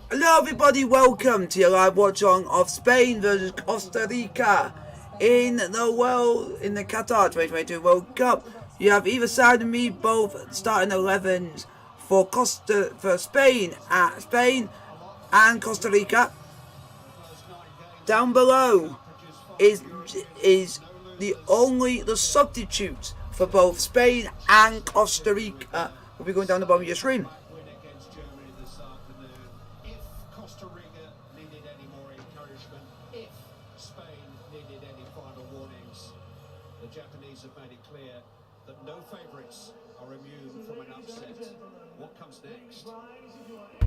Hello everybody, welcome to your live watch along of Spain versus Costa Rica in the Qatar 2022 World Cup. You have either side of me both starting 11s for Spain and Costa Rica. Down below is the substitutes for both Spain and Costa Rica will be going down the bottom of your screen. Costa Rica needed any more encouragement, if Spain needed any final warnings, the Japanese have made it clear that no favourites are immune from an upset. What comes next? The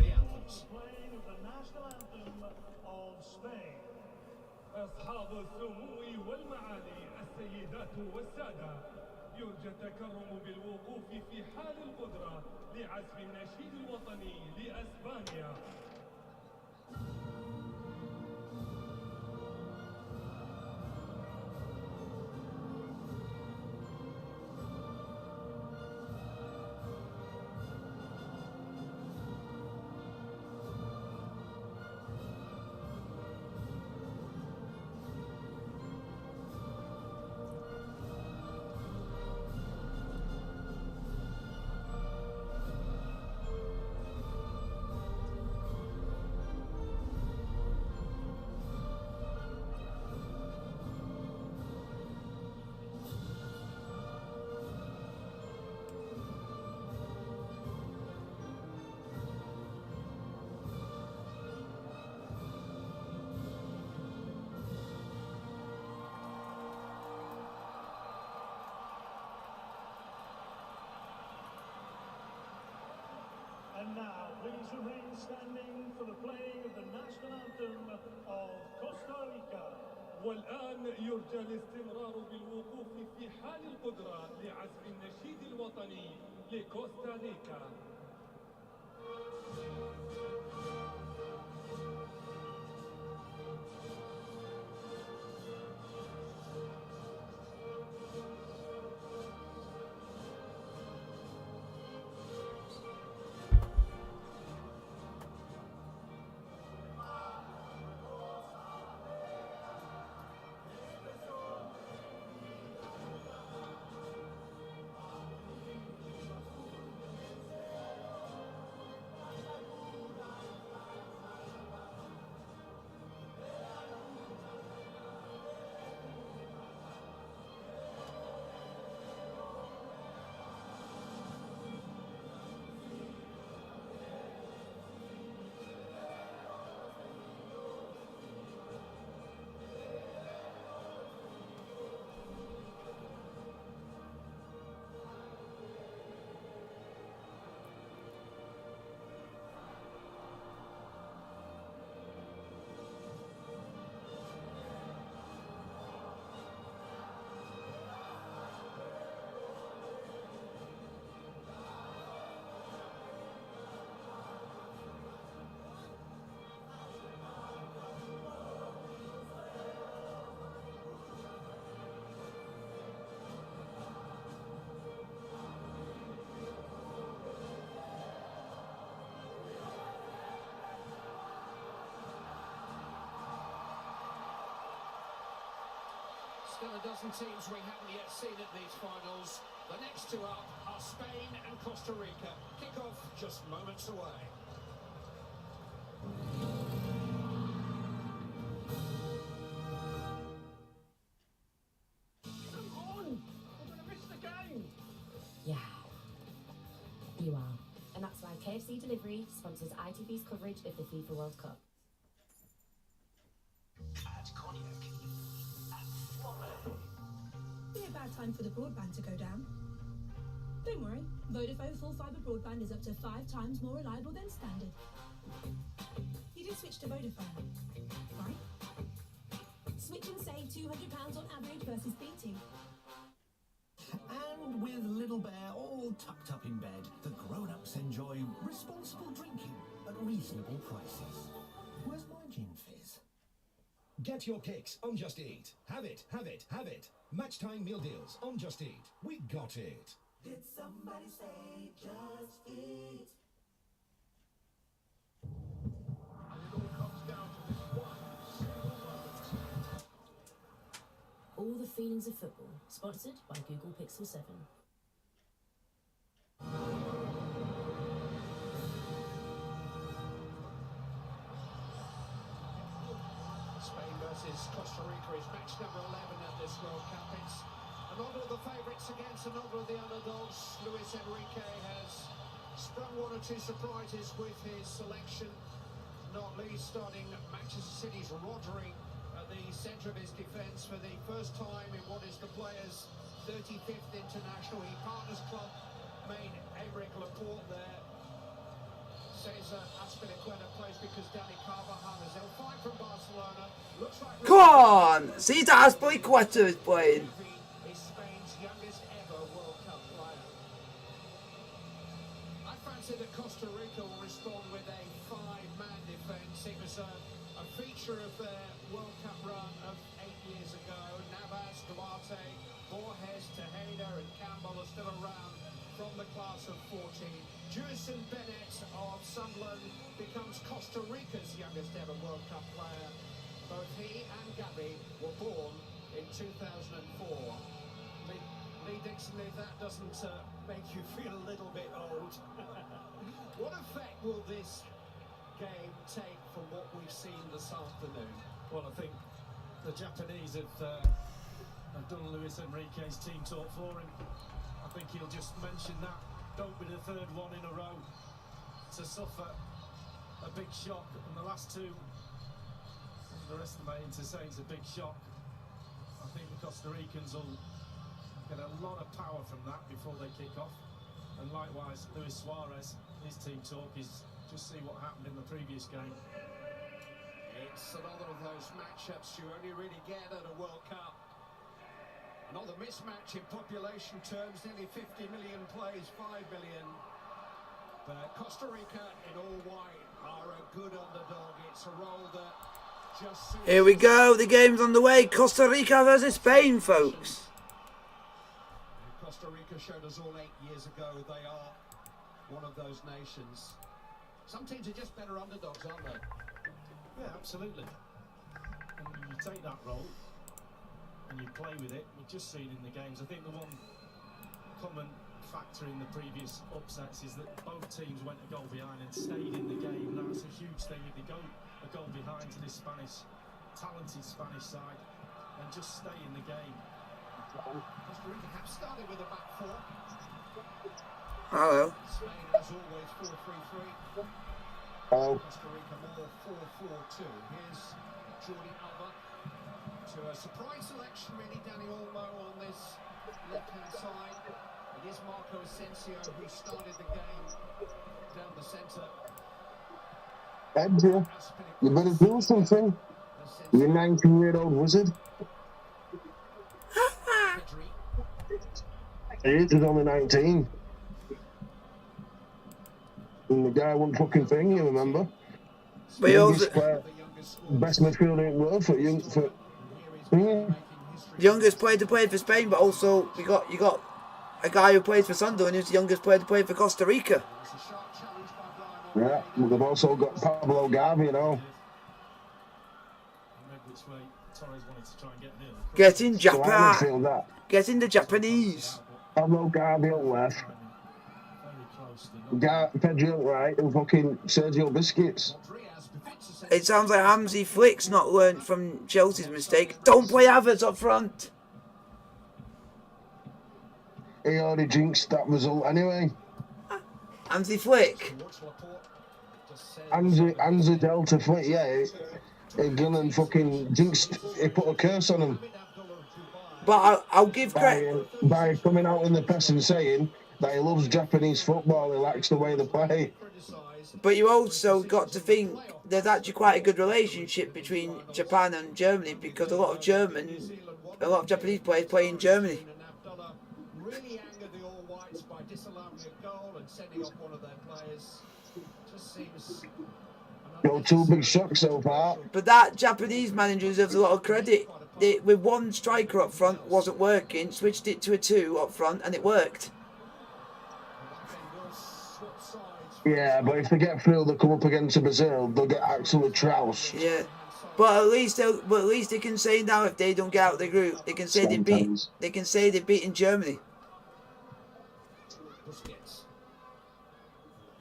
anthems. Playing the national anthem of Spain. أصحاب السمو والمعالي السيدات والسادة يرجى التكرم بالوقوف في حال القدرة لعزف النشيد الوطني لأسبانيا. And now, please remain standing for the playing of the national anthem of Costa Rica. والآن يرجى الاستمرار بالوقوف في حال القدرة لعزف النشيد الوطني لكوستاريكا. Still a dozen teams we haven't yet seen at these finals. The next two up are Spain and Costa Rica. Kick-off just moments away. Come on! We're going to miss the game! Yeah, you are. And that's why KFC Delivery sponsors ITV's coverage of the FIFA World Cup. Add cognac and fromage. Be a bad time for the broadband to go down. Don't worry, Vodafone full fibre broadband is up to 5 times more reliable than standard. You did switch to Vodafone, right? Switch and save £200 on average versus BT. And with Little Bear all tucked up in bed, the grown-ups enjoy responsible drinking at reasonable prices. Where's my gin fizz? Get your kicks on Just Eat. Have it, have it, have it. Matchtime meal deals on Just Eat. We got it. Did somebody say Just Eat? feelings of football. Sponsored by Google Pixel 7. Spain versus Costa Rica is match number 11 at this World Cup. It's another of the favourites against another of the underdogs. Luis Enrique has sprung one or two surprises with his selection, not least starting Manchester City's Rodri at the centre of his defence for the first time in what is the player's 35th international. He partners club made Aymeric Laporte there. Cesar Azpilicueta plays because Dani Carvajal is L5 from Barcelona. Looks like Come on! Cesar Azpilicueta is playing. is Spain's youngest ever World Cup player. I fancy that Costa Rica will respond with a 5-man defence. It was a feature of their World Cup run of 8 years ago. Navas, Duarte, Borges, Tejeda and Campbell are still around from the class of 14. Jurison Bennett of Sunderland becomes Costa Rica's youngest ever World Cup player. Both he and Gabi were born in 2004. Lee Dixon, if that doesn't make you feel a little bit old, what effect will this game take from what we've seen this afternoon? Well, I think the Japanese have done Luis Enrique's team talk for him. I think he'll just mention that. Don't be the third one in a row to suffer a big shock. And the last two, underestimating to say it's a big shock. I think the Costa Ricans will get a lot of power from that before they kick off. And likewise, Luis Suarez, his team talk is just see what happened in the previous game. It's another of those matchups you only really get at a World Cup. Another mismatch in population terms, nearly 50 million plays 5 million. But Costa Rica in all white are a good underdog. It's a role that just suits. Here we go, the game's on the way. Costa Rica versus Spain, folks. Costa Rica showed us all 8 years ago they are one of those nations. Some teams are just better underdogs, aren't they? Yeah, absolutely. And you take that role and you play with it. We've just seen in the games, I think the one common factor in the previous upsets is that both teams went a goal behind and stayed in the game. That's a huge thing. If they go a goal behind to this talented Spanish side, and just stay in the game. Costa Rica have started with a back four. Hello. Spain, as always, 4-3-3. Hello. Costa Rica more 4-4-2. Here's Jordi Alba to a surprise selection, really. Dani Olmo on this left-hand side. It is Marco Asensio who started the game down the centre. Ed, you better do something. You 19-year-old wizard. He is only 19. And the guy won fucking thing, you remember? But Youngest player, best midfielder in the world for young. Youngest player to play for Spain, but also you got a guy who plays for Sunderland who's the youngest player to play for Costa Rica. Yeah, but they've also got Pablo Gavi, you know. Getting So I would Japan. feel that. Getting the Japanese. Pablo Gavi on left. Pedro right and fucking Sergio Busquets. It sounds like Hamzy Flick's not learned from Chelsea's mistake. Don't play Havertz up front. He already jinxed that result anyway. Hamzy Flick. Anza Delta Flick, yeah. He Gillen fucking jinxed. He put a curse on him But I'll give credit. by coming out in the press and saying that he loves Japanese football. He likes the way they play. But you also got to think there's actually quite a good relationship between Japan and Germany because a lot of Japanese players play in Germany. Really angered the All Whites by disallowing a goal and sending off one of their players. Just seems. Got two big shocks so far. But that Japanese manager deserves a lot of credit. With one striker up front wasn't working, switched it to a 2 up front and it worked. Yeah, but if they get through, they come up against Brazil, they'll get absolutely trounced. Yeah. But at least they can say now if they don't get out of the group, they can say Sometimes. they've beaten Germany. Busquets.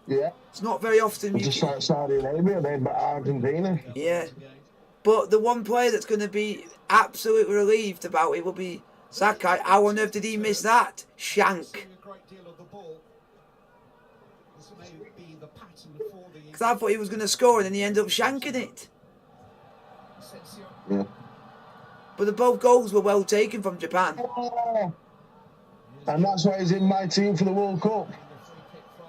Yeah. It's not very often you Just can, like Saudi Arabia, they beat Argentina. yeah. But the one player that's going to be absolutely relieved about it will be Sakai. How on earth did he miss that? Shank. Seeing a great deal of the ball. This may be the pattern for the Because I thought he was going to score and then he ended up shanking it. Asensio. Yeah. But the both goals were well taken from Japan. Oh. And that's why he's in my team for the World Cup. And the free kick from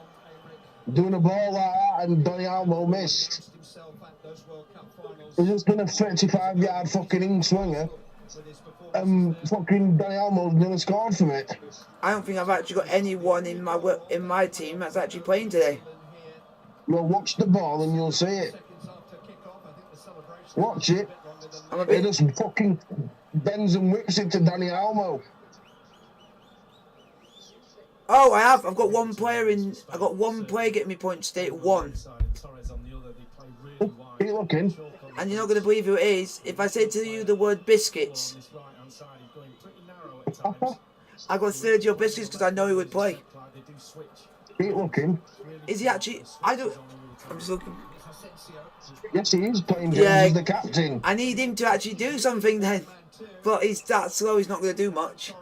Emerick Doing a ball like that and Donny Almo missed. himself at those World Cup finals. He's just been a 35-yard fucking in-swinger. With his performance Fucking Donny Almo's nearly scored from it. I don't think I've actually got anyone in my team that's actually playing today. Well, watch the ball and you'll see it. seconds after kick-off, I think the celebration Watch it. I'm a He bit. just fucking bends and whips it to Donny Almo. Oh, I have. I've got one player in. I got one player getting me points today. One. Torres on the other, they play really wide. Keep looking. And you're not going to believe who it is. If I say to you the word biscuits, On this right-hand side, he's going pretty narrow at times. I got Sergio Biscuits because I know he would play. Like they do switch. Keep looking. Is he actually? I don't. I'm just looking. Yes, he is playing James Yeah. as the captain. I need him to actually do something then. But he's that slow. He's not going to do much.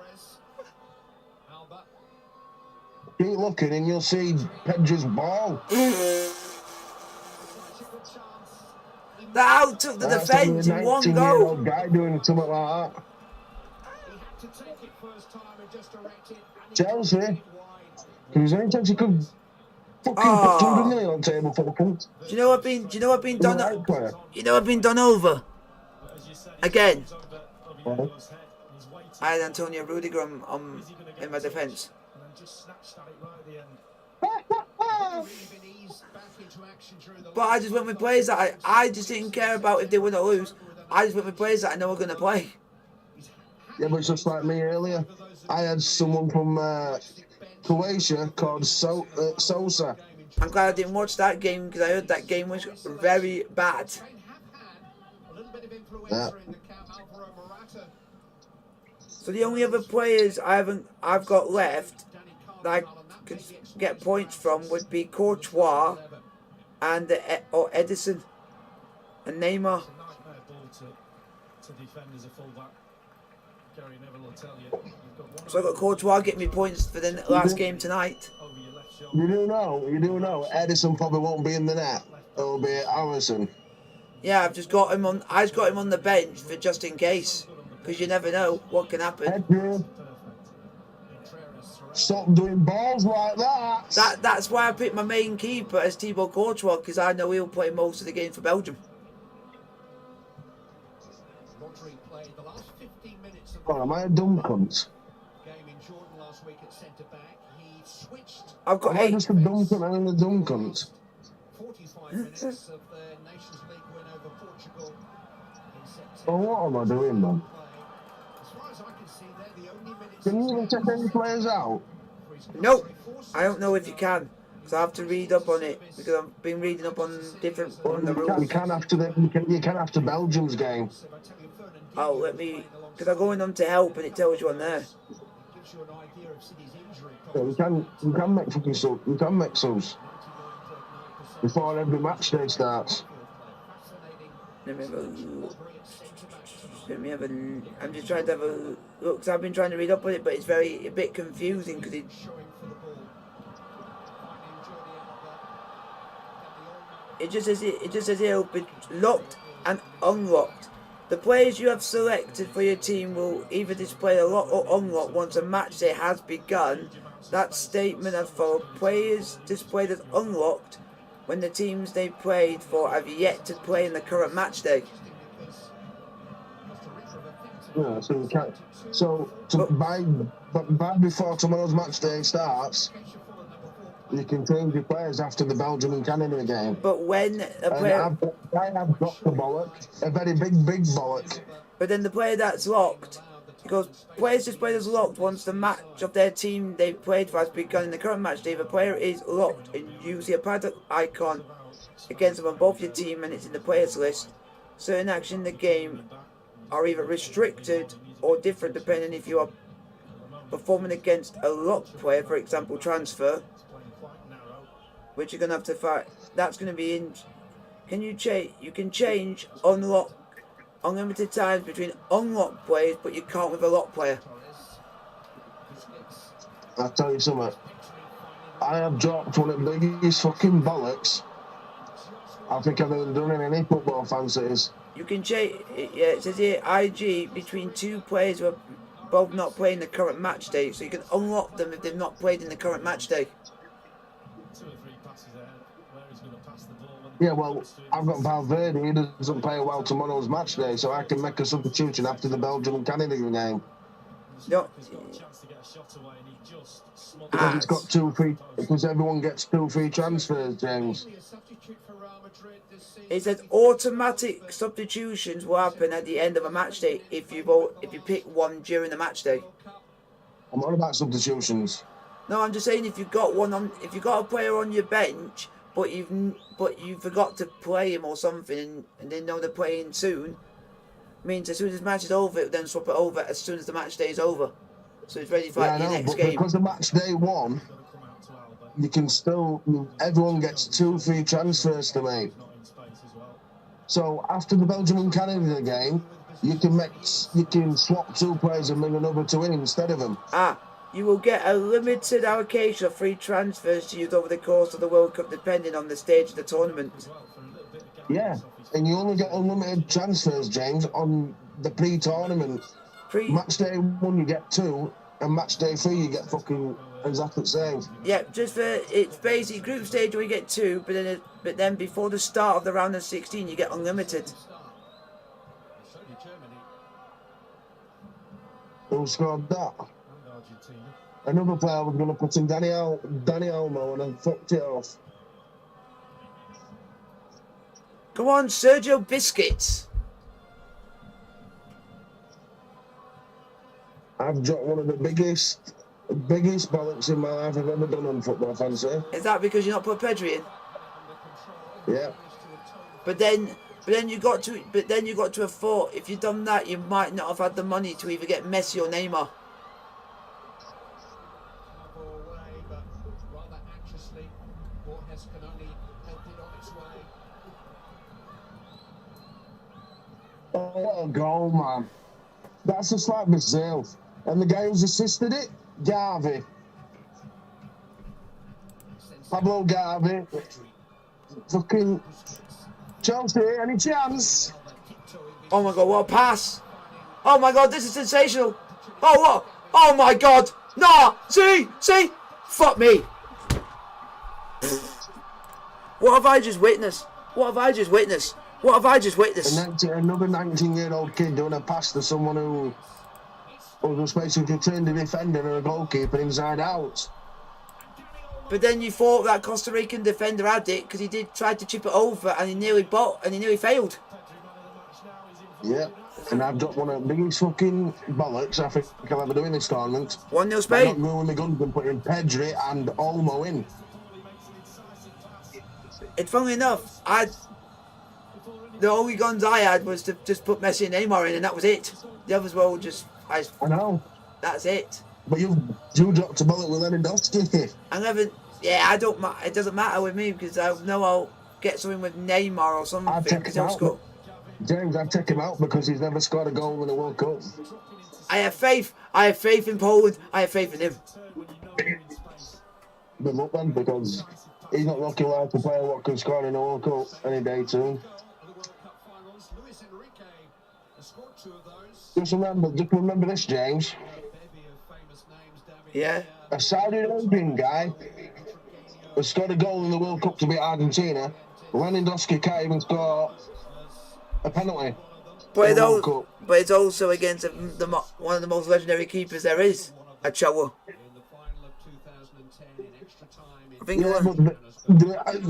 Alba. Keep looking and you'll see Pedro's ball. That out took the That's defence only a in one 19-year-old goal. guy doing something like that. He had to take it first time and just direct it. And he Chelsea. wide. Because any chance you could fucking Oh. put 200 million on the table for the punt. Do you know what been? Do you know what been He's a done? right player. You know what been done over As you said, again? over Yolo's head, and he's waiting. I had Antonio Rudiger in my defence. And then just snatched at it right at the end. Really been eased back into action during the But I just went with players that I just didn't care about if they win or lose. I just went with players that I know are going to play. Yeah, but it's just like me earlier. I had someone from Croatia called Sosa. I'm glad I didn't watch that game because I heard that game was very bad. Spain have had a little bit of influence Yeah. in the camp. Alvaro Morata, So the only other players I've got left that I could get points from would be Courtois and or Edison and Neymar. It's a nightmare ball to defend as a fullback. Gary Neville will tell you. You've got one So I got Courtois getting me points for the last game tonight. over your left shoulder. You do know, Edison probably won't be in the net. It'll be Allison. Yeah, I've just got him on. I just got him on the bench for just in case, because you never know what can happen. Pedro, stop doing balls like that. That's why I picked my main keeper as Thibaut Courtois, because I know he'll play most of the game for Belgium. Rodri played the last 15 minutes of Oh, am I a dumb cunt? the game in Jordan last week at centre back. He switched I've got Am I 8. just a dumb cunt? I'm a dumb cunt. 45 minutes of the Nations League win over Portugal in September. Oh, what am I doing, man? As far as I can see, they're the only minutes. Can you even take any players out? Nope. I don't know if you can, because I have to read up on it, because I've been reading up on different on the rules. You can after Belgium's game. Oh, let me, because I go in on to help and it tells you on there. Gives you an idea of City's injury Yeah, you can make fucking subs. You can make subs 99.9%. before every match day starts. Let me have a look. Let me have a. I'm just trying to have a look, because I've been trying to read up on it, but it's a bit confusing, because it. Showing for the ball. Finding Jordi Alba. It just says it'll be locked and unlocked. The players you have selected for your team will either display a lock or unlock once a match day has begun. That statement as follows: players displayed as unlocked when the teams they played for have yet to play in the current match day. Yeah, so you can't. So by before tomorrow's match day starts, you can change your players after the Belgium and Canada game. But when a And player, I have got the bollock, a very big bollock. but then the player that's locked, because players displayed as locked once the match of their team they played for has begun in the current match day. If a player is locked and you see a paddock icon against them on both your team and it's in the players list, certain actions in the game are either restricted or different depending if you are performing against a locked player, for example transfer, which you're going to have to fight. That's going to be in. You can change unlock unlimited times between unlocked players, but you can't with a locked player. I'll tell you something. I have dropped one of the biggest fucking bollocks I think I've ever done in any football fancies. You can change. Yeah, it says here IG between two players who are both not playing the current match day, so you can unlock them if they've not played in the current match day. Yeah, well, I've got Valverde, he doesn't play well tomorrow's match day, so I can make a substitution after the Belgium and Canada game. No. Because it's got 2 free, because everyone gets 2 free transfers, James. It says automatic substitutions will happen at the end of a match day if you pick one during the match day. I'm on about substitutions. No, I'm just saying if you've got if you've got a player on your bench, but you forgot to play him or something, and they know they're playing soon, means as soon as the match is over, it then swap it over as soon as the match day is over, so it's ready for the next game. Because the match day 1, you can still, everyone gets 2 free transfers to make. So after the Belgium and Canada game, you can swap 2 players and bring another 2 in instead of them. You will get a limited allocation of free transfers to use over the course of the World Cup, depending on the stage of the tournament. Yeah, and you only get unlimited transfers, James, on the pre-tournament. Match day 1 you get 2, and match day 3 you get fucking exactly the same. Yeah, just for it's basically group stage where you get 2, but then before the start of the round of 16 you get unlimited. Who scored that? Another player was going to put in Danny Olmo and then fucked it off. Come on, Sergio Biscuits. I've dropped one of the biggest bollocks in my life I've ever done on football fancy. Is that because you're not put Pedri in? Yeah. But then you got to have thought if you'd done that, you might not have had the money to either get Messi or Neymar. Oh, what a goal, man. That's just like myself. And the guy who's assisted it, Garvey. Pablo Garvey. Fucking Chelsea, any chance? Oh my god, what a pass! Oh my god, this is sensational! Oh what? Oh my god! Nah! See? Fuck me! What have I just witnessed? Another 19-year-old kid doing a pass to someone who was basically trained a defender and a goalkeeper inside out. But then you thought that Costa Rican defender had it because he tried to chip it over and he nearly failed. Yeah, and I've dropped one of the biggest fucking bollocks I think I'll ever do in this tournament. 1-0 Spain. I'm not going with my guns and putting Pedri and Olmo in. It's funny enough, the only guns I had was to just put Messi and Neymar in, and that was it. The others were all just. I know. That's it. But you dropped a bullet with Lewandowski. I don't. It doesn't matter with me because I know I'll get something with Neymar or something. I'd take him out. James, I'd take him out because he's never scored a goal in the World Cup. I have faith. I have faith in Poland. I have faith in him. Good luck then, because he's not looking like a player what can score in the World Cup any day soon. Just remember this, James. Yeah. A Saudi Arabian guy has scored a goal in the World Cup to beat Argentina. Lewandowski can't even score a penalty. But it's also against one of the most legendary keepers there is, a Chowa. I think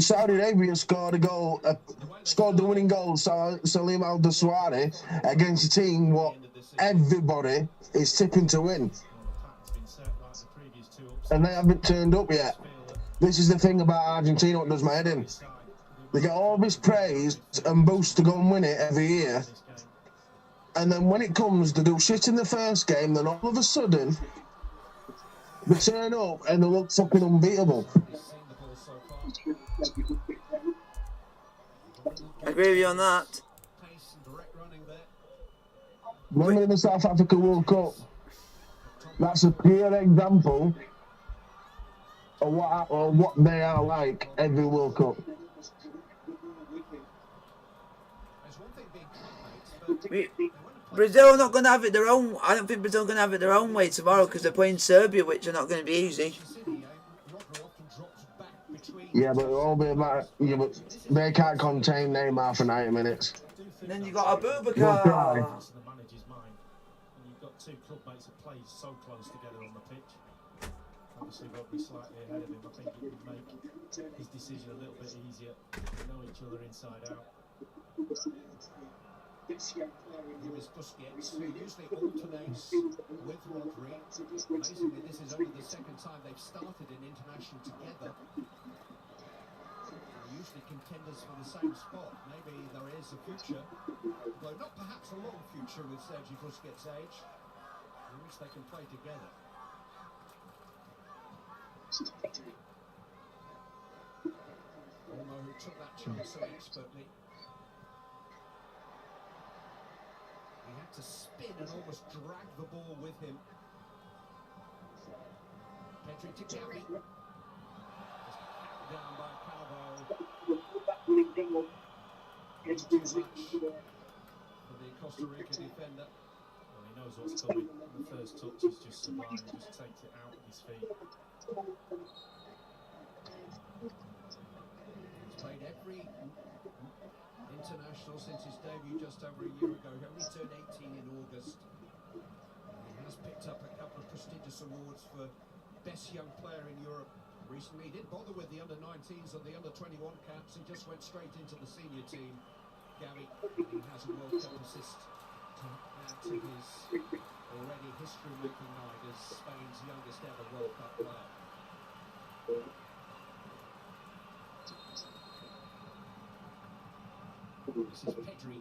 Saudi Arabia scored a goal, scored the winning goal, Salim Al-Dawsari, against a team what everybody is tipping to win. And they haven't turned up yet. This is the thing about Argentina what does my head in. They get all this praise and boost to go and win it every year. And then when it comes to do shit in the first game, then all of a sudden, they turn up and they look fucking unbeatable. I agree with you on that. Remember in the South Africa World Cup, that's a clear example of what they are like every World Cup. Brazil are not going to have it their own. I don't think Brazil are going to have it their own way tomorrow because they're playing Serbia, which are not going to be easy. Yeah, but it'll all be about. Yeah, but they can't contain Neymar for 90 minutes. And then you got The Abubakar. manager's mind. And you've got two club mates that play so close together on the pitch. Obviously, Rodney slightly ahead of him. I think it would make his decision a little bit easier. They know each other inside out. Here is Busquets, who usually alternates with Rodri. Amazingly, this is only the second time they've started in international together. They're usually contenders for the same spot. Maybe there is a future, though not perhaps a long future with Sergi Busquets' age, in which they can play together. Olmo, who took that chance so expertly. He had to spin and almost drag the ball with him. Pedri to Gavi. Just hacked down by Calvo. Too much for the Costa Rica defender. Well, he knows what's coming. The first touch is just sublime. He just takes it out with his feet. He's played every international since his debut just over a year ago. He only turned 18 in August. He has picked up a couple of prestigious awards for best young player in Europe. Recently, he didn't bother with the under-19s or the under-21 caps. He just went straight into the senior team. Gavi, he has a World Cup assist to add to his already history-making night as Spain's youngest ever World Cup player. This is Pedri.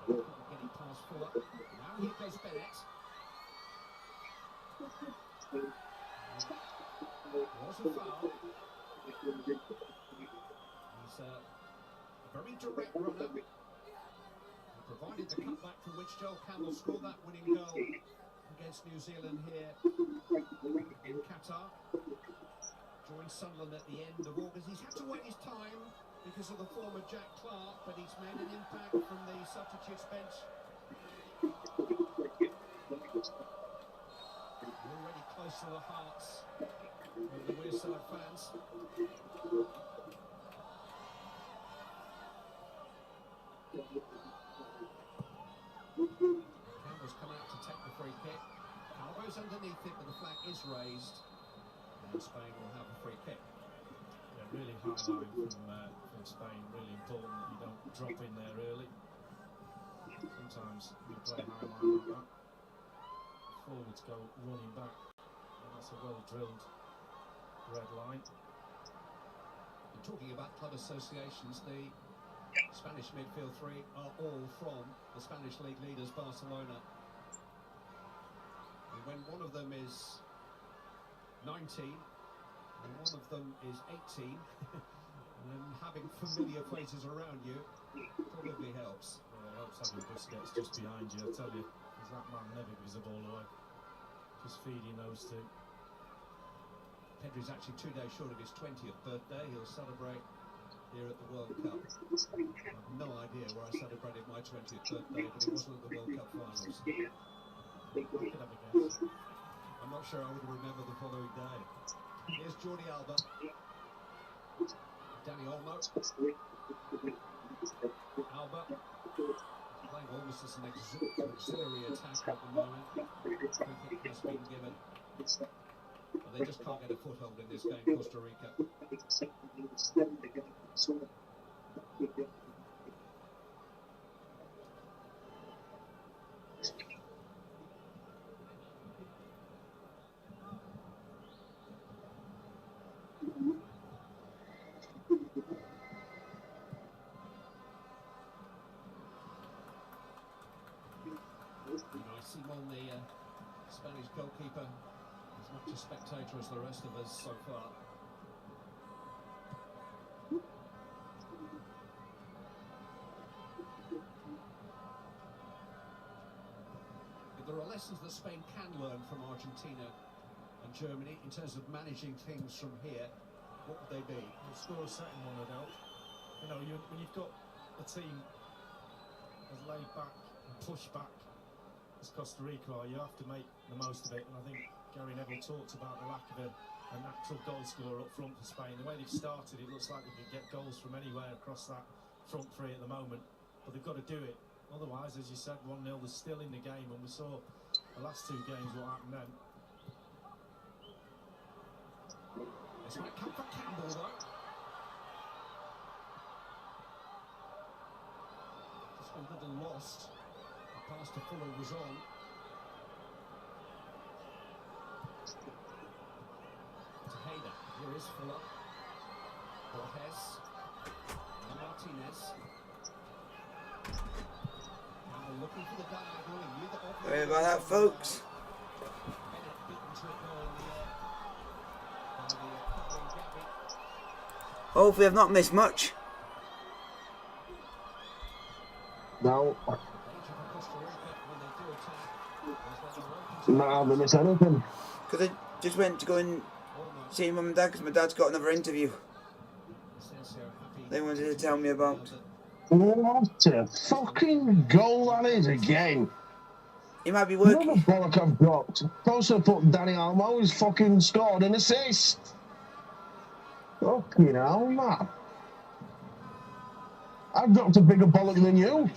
Getting past Fuller. Now here goes Bennett. Was a foul. He's a very direct runner. He provided the cutback from which Joel Campbell scored that winning goal against New Zealand here in Qatar. Joined Sunderland at the end of August. He's had to wait his time because of the former Jack Clark, but he's made an impact from the substitutes bench. Already close to the hearts of the Wearside fans. Campbell's come out to take the free kick. Calvo's underneath it, but the flag is raised. And Spain will have a free kick. Yeah, really high line from Spain. Really important that you don't drop in there early. Sometimes you play high line like that. Forwards go running back. And that's a well-drilled red line. And talking about club associations, the Spanish midfield three are all from the Spanish league leaders, Barcelona. And when one of them is 19 and one of them is 18, and then having familiar faces around you probably helps. Well, it helps having Busquets just behind you, I tell you. Because that man never gives the ball away. Just feeding those two. Pedri's actually 2 days short of his 20th birthday. He'll celebrate here at the World Cup. I have no idea where I celebrated my 20th birthday, but it wasn't at the World Cup finals. I could have a guess. I'm not sure I would remember the following day. Here's Jordi Alba. Danny Olmo. Alba. Playing almost as an auxiliary attack at the moment. Free kick has been given. But they just can't get a foothold in this game, Costa Rica. Simon, the Spanish goalkeeper, as much a spectator as the rest of us so far. If there are lessons that Spain can learn from Argentina and Germany in terms of managing things from here, what would they be? They'll score a second one, I doubt. You know, when you've got a team as laid back and pushed back as Costa Rica are, you have to make the most of it. And I think Gary Neville talked about the lack of a natural goal scorer up front for Spain. The way they've started, it looks like they can get goals from anywhere across that front three at the moment. But they've got to do it. Otherwise, as you said, 1-0, they're still in the game. And we saw the last two games what happened then. This might come for Campbell, though. Just a little lost. The pass to Fuller was on. To Hayder. Here is Fuller. Borges. And Martinez. Campbell looking for the diagonal. He knew that. Sorry about that, folks. Hopefully I've not missed much. No. Not having missed anything. Because I just went to go and see Mum and Dad because my dad's got another interview they wanted to tell me about. What a fucking goal that is again. He might be Another working. bollock I've got. Also put Danny Almo, who's fucking scored an assist. Fucking hell, man. I've dropped a bigger bollock than you.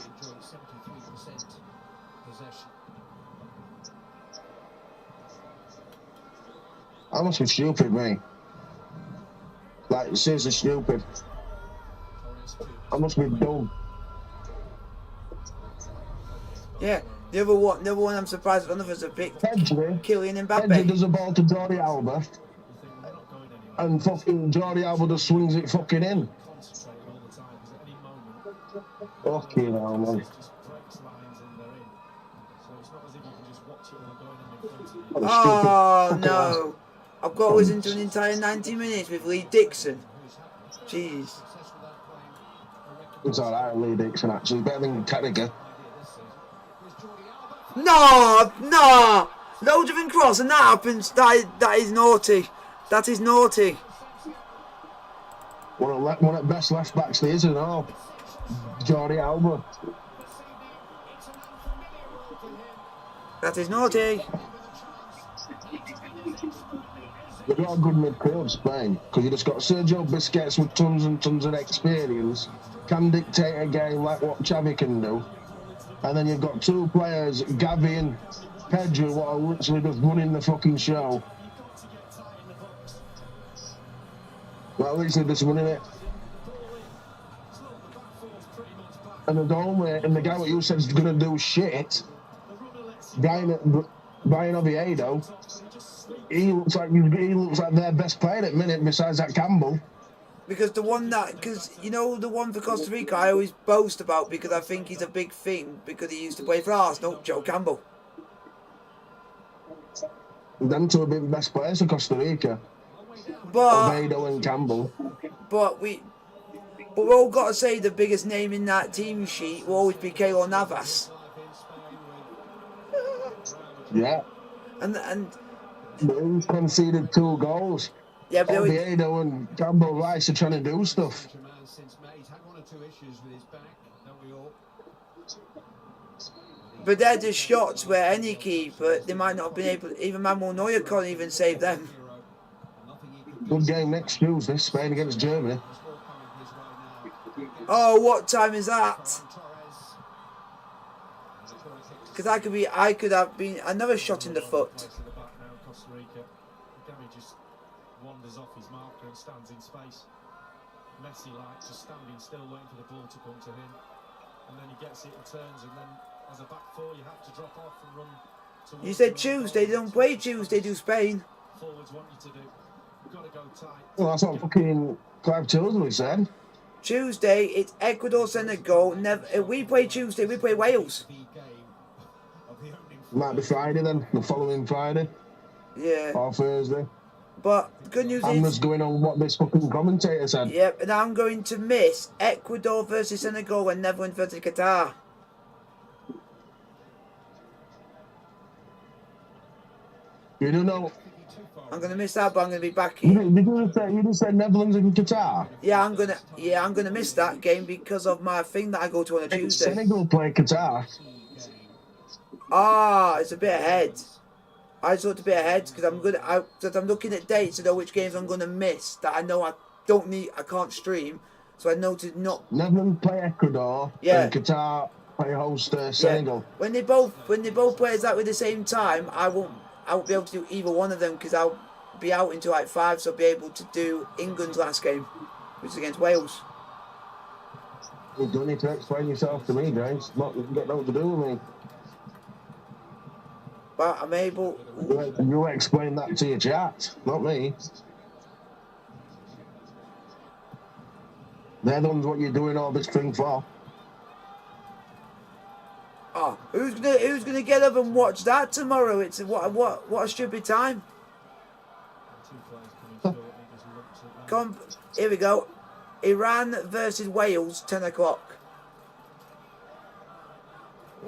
I must be stupid, mate. Like, seriously stupid. I must be dumb. Yeah, the other one I'm surprised none of us have picked. Pedri Kylian Mbappe. does a ball to Jordi Alba. And fucking Jordi Alba just swings it fucking in. Fucking hell, man. Oh no! I've got to listen to an entire 90 minutes with Lee Dixon. Jeez. It's alright, Lee Dixon, actually. Better than Carragher. No! No! Loading cross and that happens. That is naughty. That is naughty. One of the best left backs there is, and all. Jordi Alba. That is naughty. They've got a good midfield, Spain, because you just got Sergio Busquets with tons and tons of experience, can dictate a game like what Xavi can do. And then you've got two players, Gavi and Pedro, what are literally just running the fucking show. Well, at least they're just running it. And the goalmate and the guy what you said is going to do shit, Brian Oviedo, he looks like their best player at the minute besides that Campbell. Because you know the one for Costa Rica I always boast about because I think he's a big thing because he used to play for Arsenal, Joe Campbell. Them two are the best players for Costa Rica. But Oviedo and Campbell. But we've all got to say the biggest name in that team sheet will always be Keylor Navas. Yeah. And he's conceded 2 goals. Yeah, but Oviedo and Campbell Rice are trying to do stuff. But they're just shots where any keeper, they might not have been able, even Manuel Neuer can't even save them. Good game next Tuesday, Spain against Germany. Oh, what time is that? Because I could have been another shot in the foot. Wanders off his marker and stands in space. Messi like just standing still waiting for the ball to come to him, and then he gets it and turns, and then as a back four you have to drop off and run towards. You said Tuesday, they don't play Tuesday, do Spain. Forwards want you to do. You've got to go tight. Well, that's what fucking Clive Tilsley said. Tuesday it's Ecuador, Senegal. If we play Tuesday, we play Wales. Might be Friday then, the following Friday Yeah. or Thursday. But the good news I'm is, just going on what this fucking commentator said. yep, and I'm going to miss Ecuador versus Senegal and Netherlands versus Qatar. You don't know. I'm going to miss that, but I'm going to be back You in. just said Netherlands and Qatar. Yeah, I'm gonna miss that game because of my thing that I go to on a Tuesday. Senegal play Qatar. Ah, it's a bit ahead. I just looked a bit ahead because I'm looking at dates to know which games I'm gonna miss that I know I can't stream, so I know to not. Netherlands play Ecuador. Yeah. And Qatar play host Senegal. Yeah. When they both play exactly the same time, I won't be able to do either one of them because I'll be out until like 5, so I'll be able to do England's last game, which is against Wales. You don't need to explain yourself to me, guys. You've got nothing to do with me. But I'm able. You explain that to your chat, not me. They're the ones what you're doing all this thing for. Oh, who's gonna get up and watch that tomorrow? It's what a stupid time. Come, here we go. Iran versus Wales, 10 o'clock.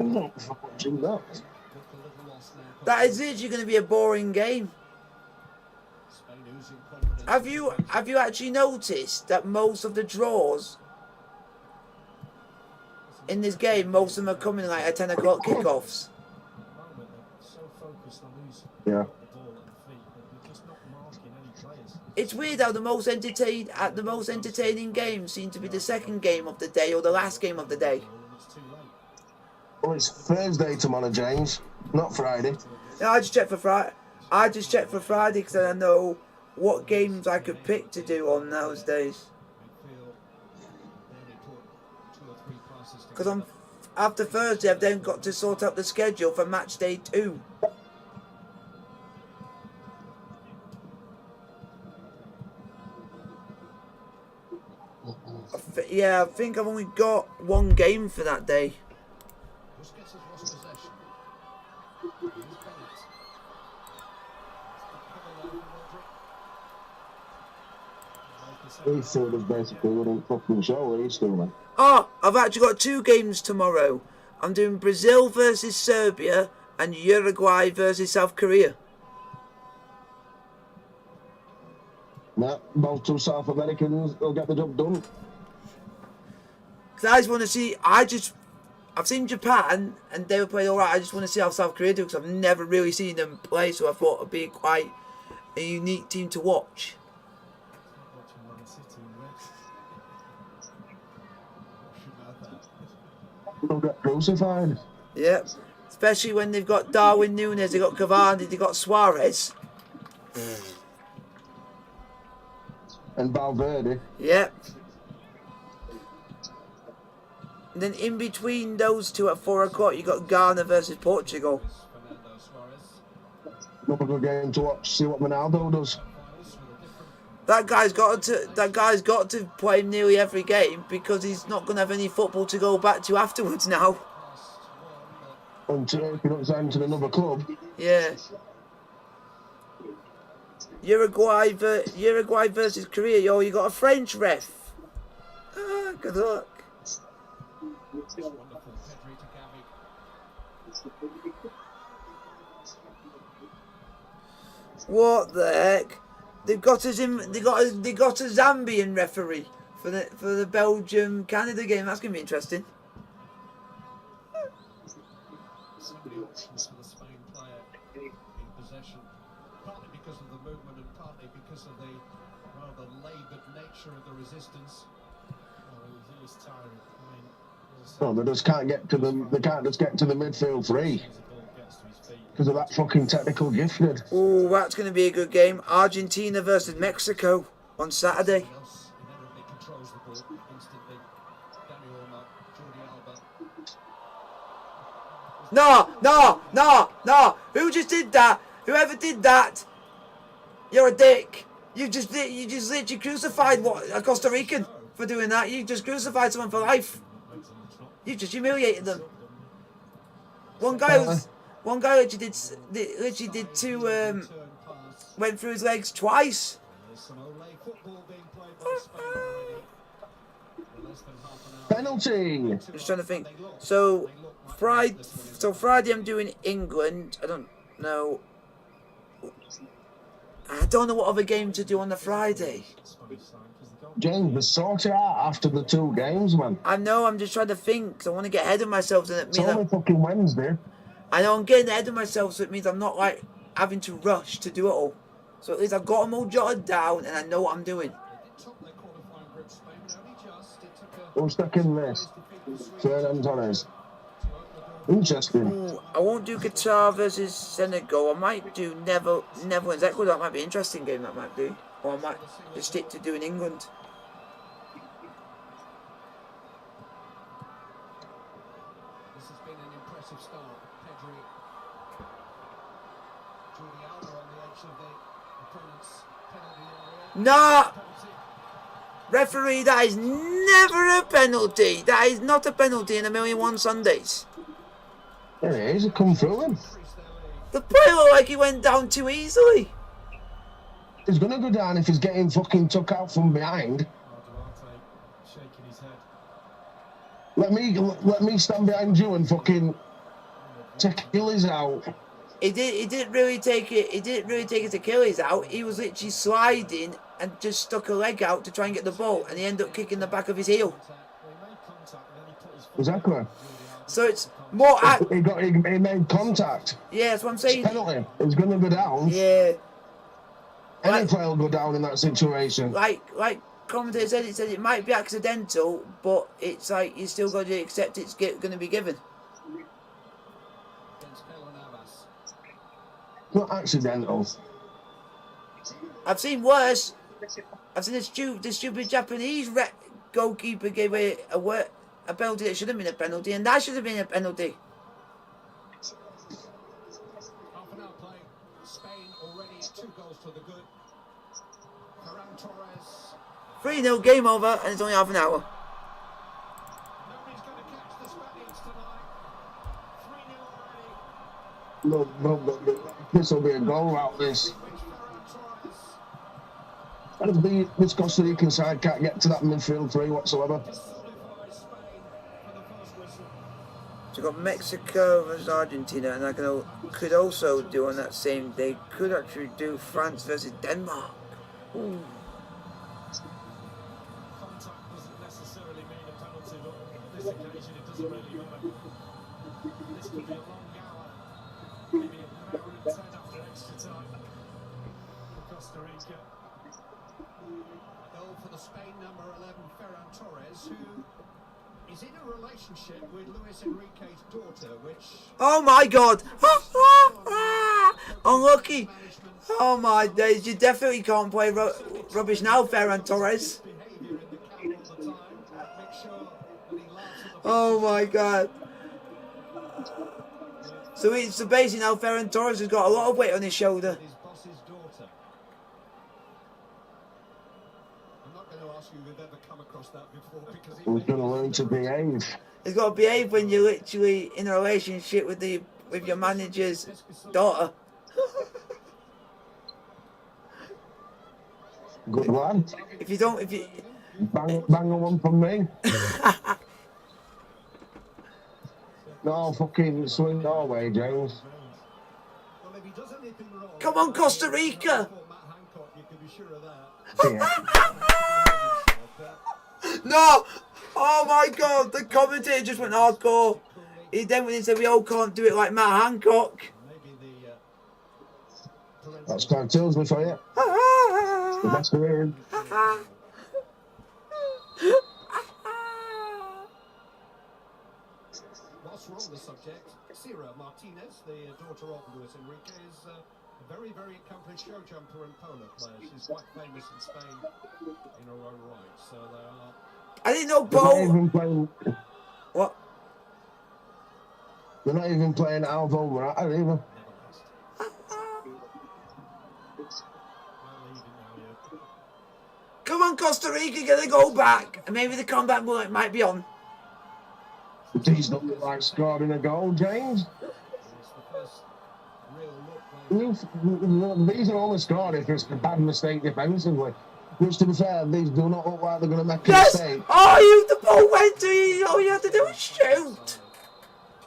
I'm not watching that. That is literally going to be a boring game. Have you actually noticed that most of the draws in this game, most of them are coming like at 10 o'clock kickoffs? Yeah. It's weird how the most entertaining games seem to be the second game of the day or the last game of the day. Well, it's Thursday tomorrow, James, not Friday. No, I just checked for Friday. I just checked for Friday because I know what games I could pick to do on those days. Because after Thursday, I've then got to sort out the schedule for match day 2. I think I've only got one game for that day. He thought us basically wouldn't fucking show it, he's still man. Oh, I've actually got 2 games tomorrow. I'm doing Brazil versus Serbia and Uruguay versus South Korea. No, both 2 South Americans will get the job done. Because I just want to see, I've seen Japan and they were playing alright. I just want to see how South Korea do because I've never really seen them play, so I thought it'd be quite a unique team to watch. They'll get crucified. Yep. Especially when they've got Darwin Núñez, they've got Cavani, they've got Suarez. And Valverde. Yep. And then in between those two at 4 o'clock, you got Ghana versus Portugal. Another good game to watch, see what Ronaldo does. That guy's got to play nearly every game because he's not going to have any football to go back to afterwards now. Until if he don't sign to another club. Yeah. Uruguay versus Korea. Yo, you got a French ref. Ah, good luck. What the heck? They got a Zambian referee for the Belgium Canada game. That's gonna be interesting. So many options for the Spain player in possession, partly because of the movement and partly because of the rather laboured nature of the resistance. It is tiring. I mean, No, they just can't get to the. They can't just get to the midfield free because of that fucking technical gifted. Oh, that's going to be a good game. Argentina versus Mexico on Saturday. No! Who just did that? Whoever did that, you're a dick. You just literally crucified a Costa Rican for doing that. You just crucified someone for life. You just humiliated them. One guy One guy literally did two, went through his legs twice. There's some Olay football being played by Spain already. Less than half an hour. Penalty. I'm just trying to think. So Friday I'm doing England. I don't know. I don't know what other game to do on the Friday. James, we sort it out after the 2 games, man. I know, I'm just trying to think, 'cause I want to get ahead of myself. So It's only fucking Wednesday. I know I'm getting ahead of myself, so it means I'm not like having to rush to do it all. So at least I've got them all jotted down and I know what I'm doing. Who's stuck in this? Fernand Torres. Interesting. Ooh, I won't do Qatar versus Senegal. I might do Netherlands. Ecuador. That might be an interesting game. That might do. Or I might just stick to doing England. This has been an impressive start. Pedri. Jordi Alba on the edge of the opponent's penalty area. No! Referee, that is never a penalty. That is not a penalty in 1,000,001 Sundays. There it is. It come through him. The play looked like he went down too easily. He's gonna go down if he's getting fucking took out from behind. Shaking his head. Let me stand behind you and fucking take Achilles out. He didn't really take it. He didn't really take his Achilles out. He was literally sliding and just stuck a leg out to try and get the ball, and he ended up kicking the back of his heel. Exactly. So it's more. He made contact. Yeah, that's what I'm saying. It's penalty. He's gonna go down. Yeah. Any player will go down in that situation. Like commentator said, it might be accidental, but it's like you still got to accept it's going to be given. Not accidental. I've seen worse. I've seen the stupid Japanese goalkeeper gave a penalty that should have been a penalty, and that should have been a penalty. Half an hour play. Spain already 2 goals to the good. Ferran Torres. 3-0 game over, and it's only half an hour. Nobody's going to catch the Spaniards tonight. 3-0 already. No, this will be a goal out this. This Costa Rican side can't get to that midfield 3 whatsoever. So we've got Mexico versus Argentina, and I could also do on that same day, could actually do France versus Denmark. Ooh. Contact doesn't necessarily mean a penalty, but on this occasion it doesn't really matter. This could be a long hour, maybe an hour and 10 after extra time for Costa Rica. A goal for the Spain number 11, Ferran Torres, who is in a relationship with Luis Enrique's daughter, which... Oh my god! Unlucky! Oh my days, you definitely can't play rubbish now, Ferran Torres. Oh my god. So basically now Ferran Torres has got a lot of weight on his shoulder. His boss's daughter. I'm not going to ask you if you've ever come across that before, because it He's gonna learn to behave. He's got to behave when you're literally in a relationship with your manager's daughter. Good one. If you Bang a one from me. No fucking swing Norway, James. Well, if he does anything wrong, Come on, Costa Rica! Matt Hancock, you can be sure of that. Yeah. No! Oh my god, the commentator just went hardcore. He then went and said we all can't do it like Matt Hancock. Maybe the That's Clive Tilsley for you. The best there is. whilst we're on the subject, Sierra Martinez, the daughter of Luis Enrique, is a very, very accomplished show jumper and polo player. She's quite famous in Spain in her own right. So they are. I didn't know They're not Bo. even playing. What? They're not even playing Alvo Morata either. Come on, Costa Rica, get a goal back. And maybe the comeback might be on. But he's not like scoring a goal, James. It's the first These are only scored if it's a bad mistake defensively. Which, to be fair, these do not look like they're going to make a Yes! mistake. Oh, the ball went to you. All you have to do is shoot.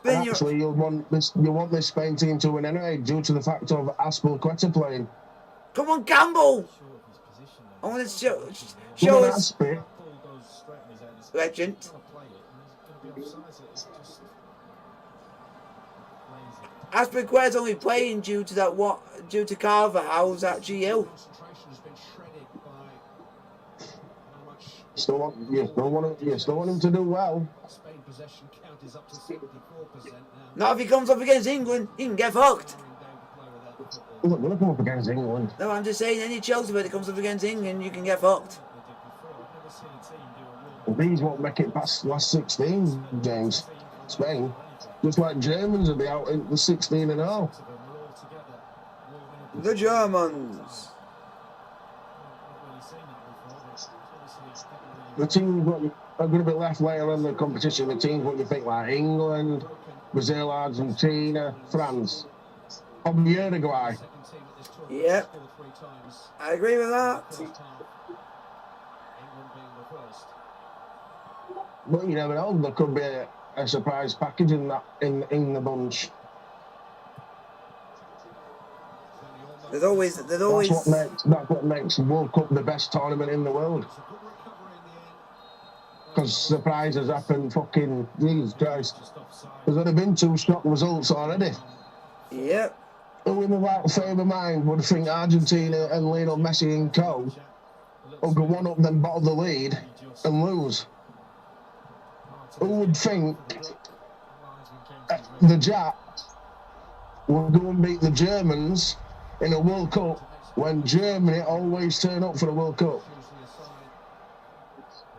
Then And actually, you want this Spain team to win anyway, due to the fact of Aspilicueta playing. Come on, Gamble. I want to show us. Legend. Aspilicueta's only playing due to Carvajal actually ill. Still want him to do well. Not if he comes up against England, he can get fucked. He's not going to come up against England. No, I'm just saying, any Chelsea player that comes up against England, you can get fucked. These won't make it past last 16, James. Spain. Just like Germans will be out in the 16 and all. The Germans. The teams what are going to be left later in the competition, the teams what you think like England, Brazil, Argentina, France, or Uruguay. Yep. I agree with that. But you never know, there could be a surprise package in the bunch. There's always. That's what makes World Cup the best tournament in the world. Because surprises happen, fucking Jesus Christ. There's already been 2 shock results already. Yep. Who in the right frame of mind would think Argentina and Lionel Messi and co will go one up then bottle the lead and lose? Who would think the Japs will go and beat the Germans in a World Cup when Germany always turn up for the World Cup?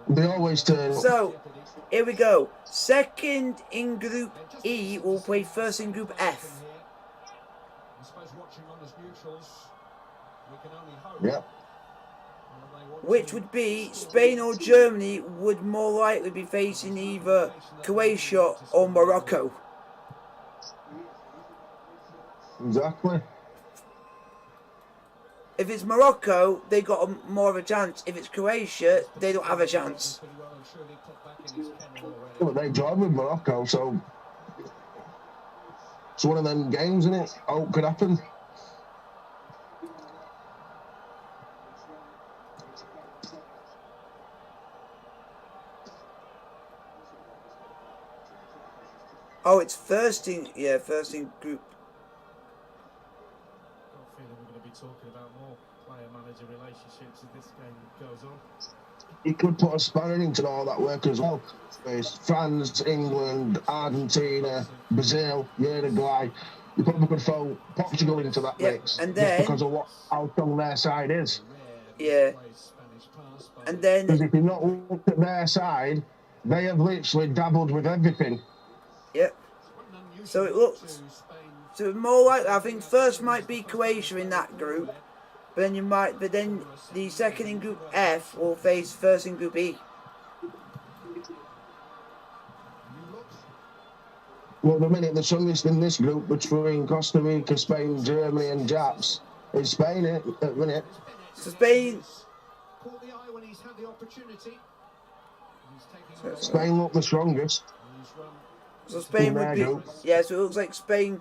They always turn up. So, here we go. Second in Group E will play first in Group F. Yeah. Which would be Spain or Germany would more likely be facing either Croatia or Morocco. Exactly. If it's Morocco, they got more of a chance. If it's Croatia, they don't have a chance. Well, they drive with Morocco, so it's one of them games, isn't it? Hope could happen. Oh, it's first in group. Got a feeling we're going to be talking about more player-manager relationships as this game goes on. He could put a spanner into all that work as well. There's France, England, Argentina, Brazil, Uruguay. You probably could throw Portugal into that mix. And then, just because of how strong their side is. Yeah. And then, because if you not looked at their side, they have literally dabbled with everything. Yep. So it looks. So more likely, I think first might be Croatia in that group, but then the second in Group F will face first in Group E. Well, the minute the strongest in this group between Costa Rica, Spain, Germany, and Japs is Spain at the minute. So Spain. Spain look the strongest. So Spain would be. Yeah, so it looks like Spain.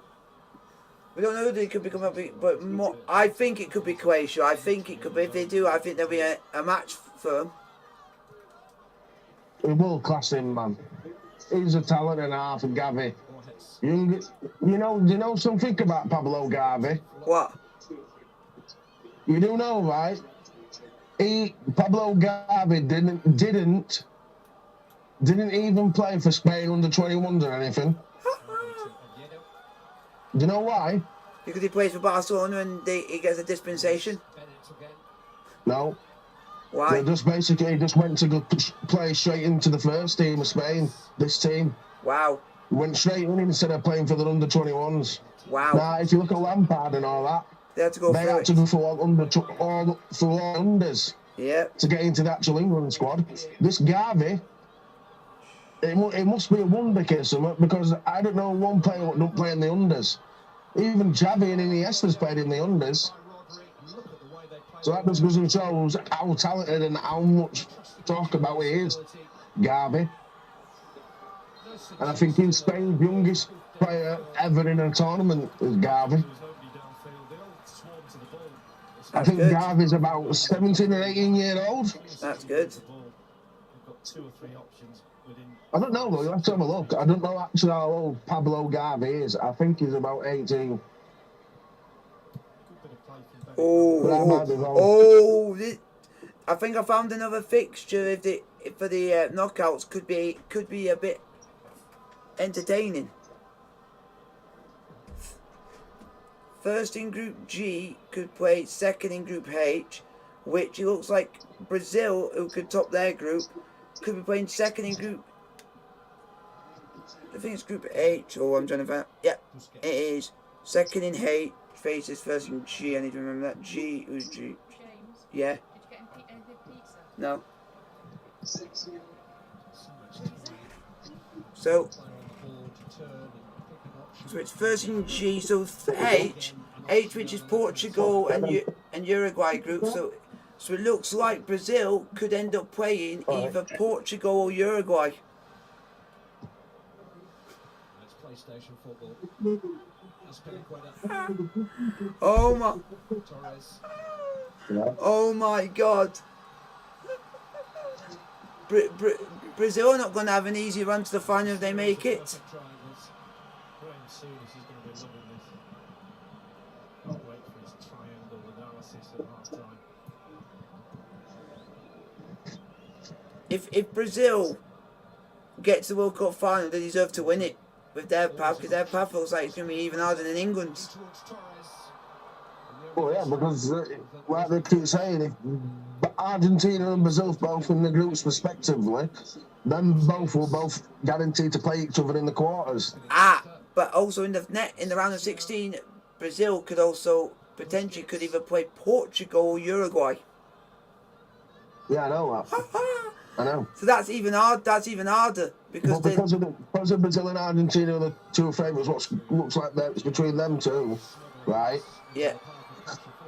We don't know who they could be coming up with, but more, I think it could be Croatia. I think it could be. If they do, I think there'll be a match for them. A world class in, man. He's a talent and a half, and Gavi. Do you know something about Pablo Gavi? What? You do know, right? Pablo Gavi didn't even play for Spain under 21s or anything. Do you know why? Because he plays for Barcelona and he gets a dispensation? No. Why? They just went to go play straight into the first team of Spain, this team. Wow. Went straight in instead of playing for the under 21s. Wow. Now, if you look at Lampard and all that, they had to go for all unders. Yeah. To get into the actual England squad. This Gavi, it must be a wonder kid, something, because I don't know one player that don't play in the unders. Even Xavi and Iniesta's played in the unders. So that just goes and shows how talented and how much talk about he is, Gavi. And I think he's Spain's youngest player ever in a tournament is Gavi. I think good. Gavi's about 17 or 18 years old. That's good. I don't know though, you have to have a look. I don't know actually how old Pablo Gavi is. I think he's about 18. I think I found another fixture for the knockouts could be a bit entertaining. First in Group G could play second in Group H, which it looks like Brazil, who could top their group, could be playing second in Group. I think it's Group H, or I'm trying to find. Yeah, it is second in H faces first in G. I need to remember that. G, who's G? James. Yeah. Did you get any pizza? No. So it's first in G, so H, which is Portugal and Uruguay group. So it looks like Brazil could end up playing either Portugal or Uruguay. That's PlayStation football. Oh my! Oh my God! Brazil are not going to have an easy run to the final if they make it. If Brazil gets the World Cup final, they deserve to win it with their path, because their path looks like it's going to be even harder than England's. Well, yeah, because like they keep saying, if Argentina and Brazil both in the groups respectively, then both will guaranteed to play each other in the quarters. But also in the round of 16, Brazil could also potentially either play Portugal or Uruguay. Yeah, I know that. I know. So that's even harder because of Brazil and Argentina are the two favourites. What looks like it's between them two, right? Yeah.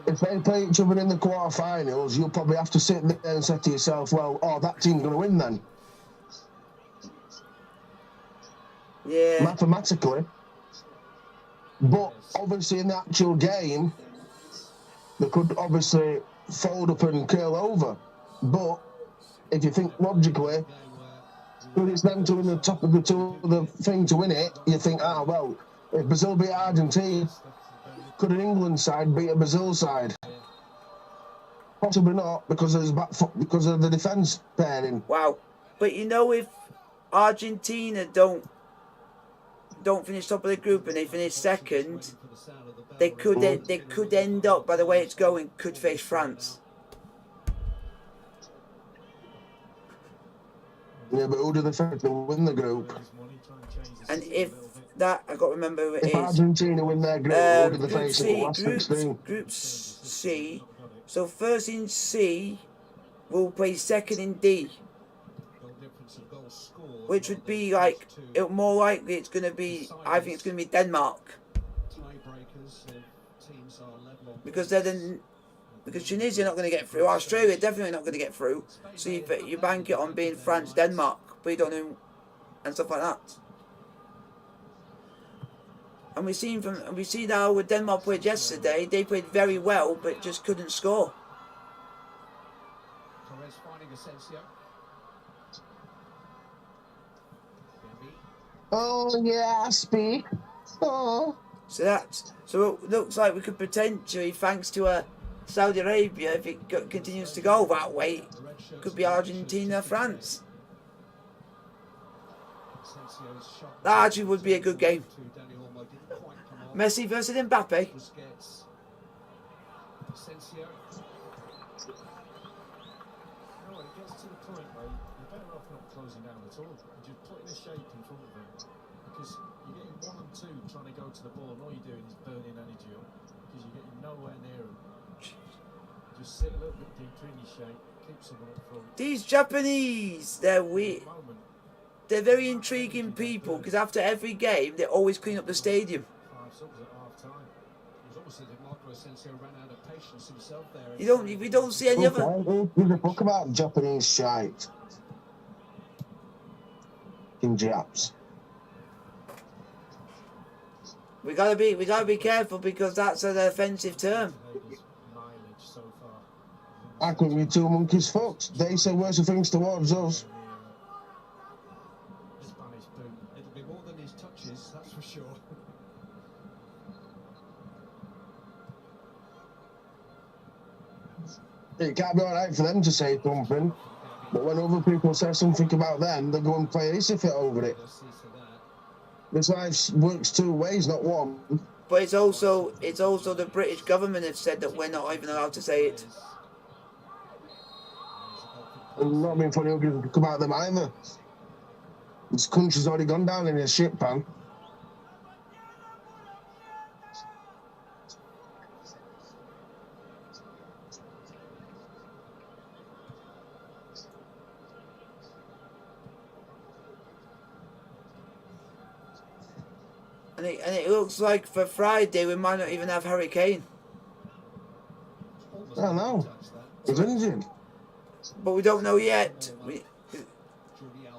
If they play each other in the quarterfinals, you'll probably have to sit there and say to yourself, "Well, that team's going to win then." Yeah. Mathematically, but obviously in the actual game, they could obviously fold up and curl over. But if you think logically, because it's them two in the top of the thing to win it, you think, well, if Brazil beat Argentina, could an England side beat a Brazil side? Possibly not, because of the defence pairing. Wow. But if Argentina don't finish top of the group and they finish second, they could end up, by the way it's going, could face France. Yeah, but who do they think will win the group? And if that, I got to remember who it is. If Argentina win their group, who do they face in the last 16? Group C. So first in C will play second in D, which would be like more likely it's going to be. I think it's going to be Denmark, because Tunisia are not going to get through. Australia definitely not going to get through. So you bank it on being France, Denmark, but you don't know, and stuff like that. And we see how with Denmark played yesterday. They played very well, but just couldn't score. Oh yeah, speak. Oh. So it looks like we could potentially, thanks to Saudi Arabia, if it continues to go that way, could be Argentina, France. That actually would be a good game. Messi versus Mbappe. Trying to go to the ball, and all you're doing is burning energy up because you're getting nowhere near them. Just sit a little bit deeper in your shape, keep someone up front. These Japanese, they're weird. They're very intriguing people, because after every game they always clean up the stadium. 5 subs at half time. almost as if Marco Asensio ran out of patience himself there. We don't see any other. Who gives a fuck about Japanese shite? In Japs. We gotta be careful because that's an offensive term. I couldn't be two monkeys fucked. They say worse things towards us. Spanish boot. It'll be more than his touches, that's for sure. It can't be alright for them to say something, but when other people say something about them, they go and play Isifit over it. This life works two ways, not one. But it's also the British government have said that we're not even allowed to say it. And not being funny, who come out of them either. This country's already gone down in a shit pan. And it looks like for Friday we might not even have Harry Kane. I don't know. He's injured. But we don't know yet.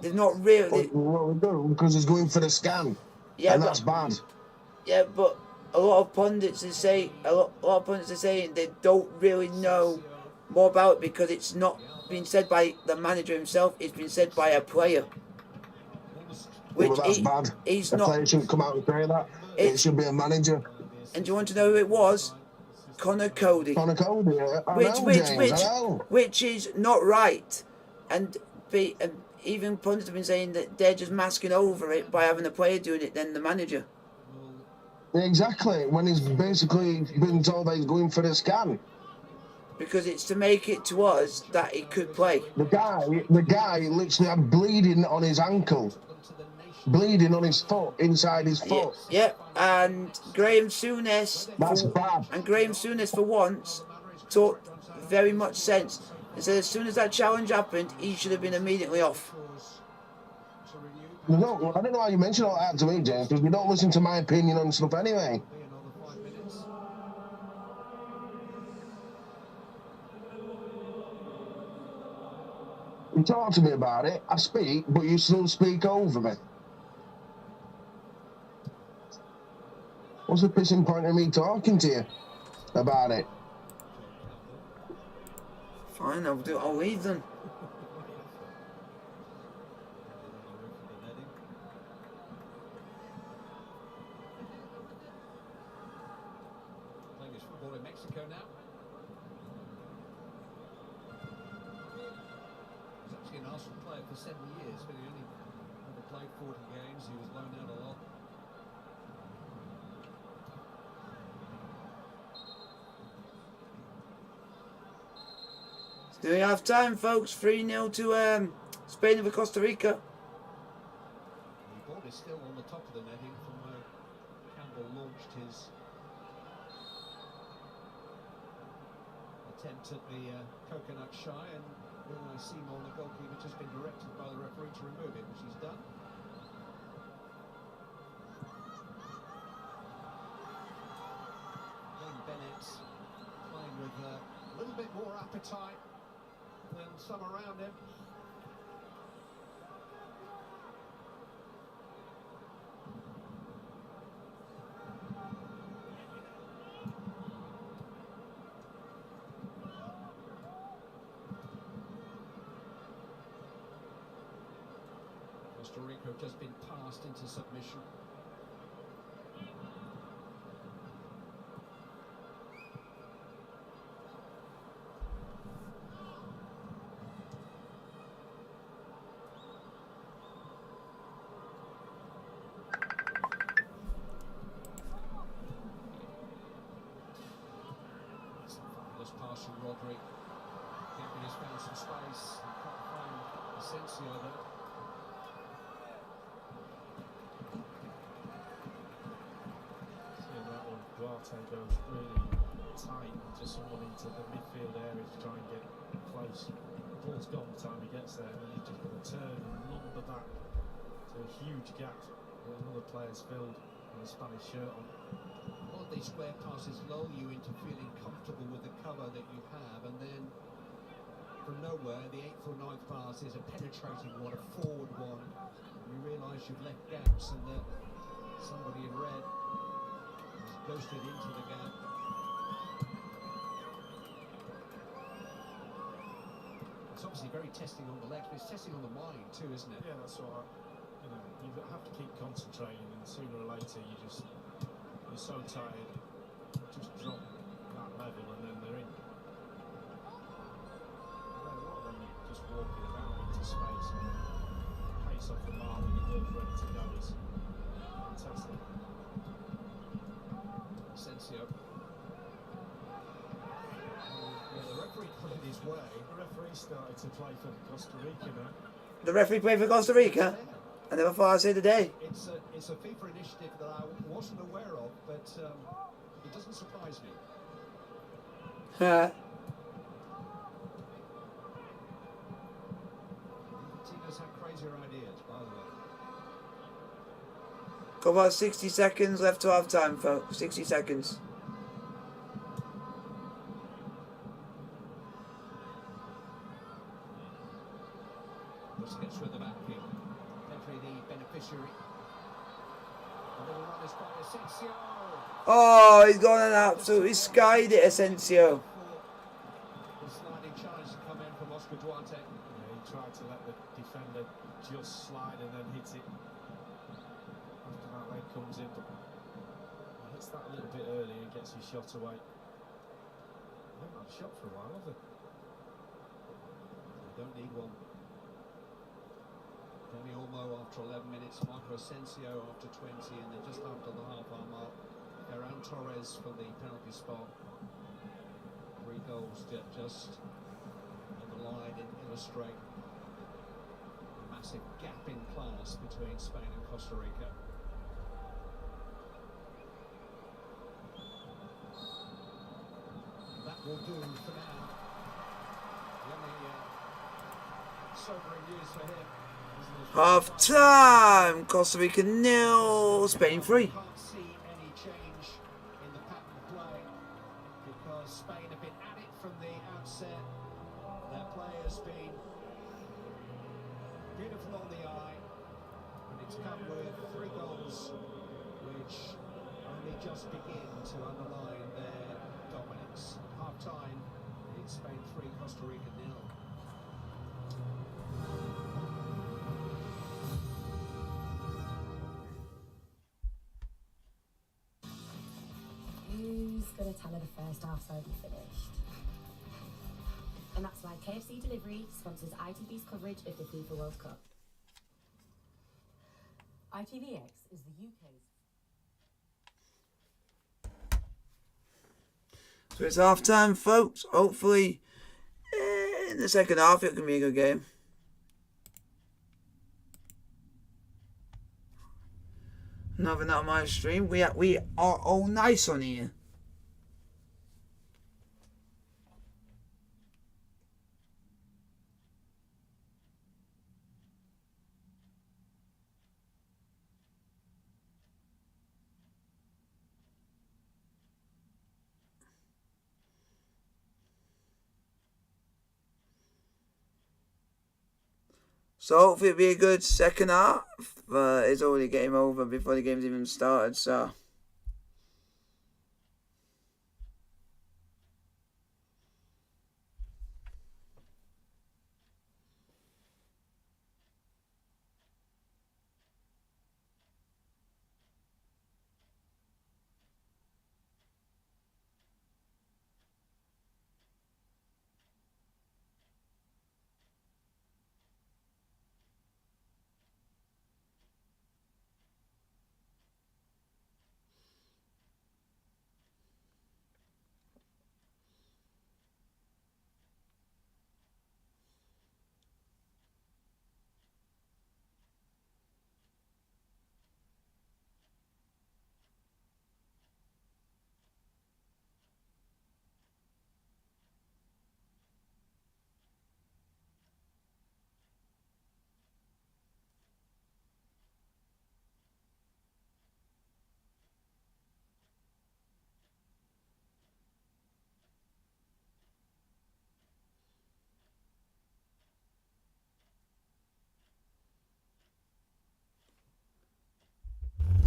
They're not really. Well, we do because he's going for the scan. Yeah, and that's bad. Yeah, but a lot of pundits are saying they don't really know more about it because it's not been said by the manager himself. It's been said by a player. Which well, that's bad. He's a player shouldn't come out and say that. It should be a manager. And do you want to know who it was? Connor Cody. Connor Cody, which is not right, and even pundits have been saying that they're just masking over it by having a player doing it than the manager. Exactly, when he's basically been told that he's going for the scan. Because it's to make it to us that he could play. The guy literally had bleeding on his ankle. Bleeding on his foot, inside his foot. Yeah, and Graham Souness. That's bad. And Graham Souness, for once, talked very much sense. He said as soon as that challenge happened, he should have been immediately off. No, I don't know how you mention all that to me, James, because you don't listen to my opinion on stuff anyway. You talk to me about it, I speak, but you still speak over me. What's the pissing point of me talking to you about it? Fine, I'll leave them. Playing his football in Mexico now. He's actually an Arsenal player for 7 years, but he only ever played 40 games. He was loaned out a lot. Do we have time, folks? 3-0 to Spain over Costa Rica. The ball is still on the top of the netting from where Campbell launched his attempt at the coconut shy, and Unai Simon, the goalkeeper, just been directed by the referee to remove it, which he's done. Then Bennett playing with a little bit more appetite than some around him. Costa Rica have just been passed into submission. Pass from Rodri. Campbell has found some space. He can't find Asensio there. See that one, Duarte goes really tight to someone into the midfield area to try and get close. The ball's gone by the time he gets there, and then he's just got to turn and lumber back to a huge gap that another player's filled with a Spanish shirt on. Well, of these square passes lull you into feeling comfortable with the cover that you have, and then from nowhere, the 8th or 9th pass is a penetrating one, a forward one. And you realise you've left gaps and that somebody in red has ghosted into the gap. It's obviously very testing on the legs, but it's testing on the mind too, isn't it? Yeah, that's what you know, you have to keep concentrating, and sooner or later you're so tired, just drop that level and then they're in. A lot of them are just walking about into space, and pace off the mark when the ball's ready to go is fantastic. Asensio. Yeah, the referee put it his way. The referee started to play for Costa Rica now. The referee played for Costa Rica. I never thought I'd say today. It's a FIFA initiative that I wasn't aware of, but it doesn't surprise me. Tina's had crazier ideas, by the way. Got about 60 seconds left to half time, folks. 60 seconds. Gets through the back here. Definitely the beneficiary. The little run is by Asensio. Oh, he's gone and absolutely skied it, Asensio. The sliding challenge to come in from Oscar Duarte. Yeah, he tried to let the defender just slide and then hit it. After that leg comes in, but he hits that a little bit early and gets his shot away. They haven't had a shot for a while, have they? They don't need one. Demi Olmo after 11 minutes, Marco Asensio after 20, and then just after the half-hour mark, Ferran Torres for the penalty spot. 3 goals just on the line and illustrate the massive gap in class between Spain and Costa Rica. That will do for now. The only sobering news for him. Half time. Costa Rica 0. Spain 3. Can't see any change in the pattern of play because Spain have been at it from the outset. Their play has been beautiful on the eye, and it's come with 3 goals, which only just begin to underline their dominance. Half time, it's Spain 3, Costa Rica 0. Who's going to tell her the first half's already finished? And that's why KFC Delivery sponsors ITV's coverage of the FIFA World Cup. ITVX is the UK's... So it's half time, folks. Hopefully, in the second half, it can be a good game. Nothing out of my stream. We are all nice on here. So hopefully it'll be a good second half. It's already game over before the game's even started, so...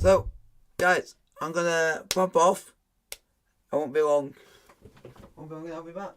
So, guys, I'm gonna pop off. I won't be long. I'll be back.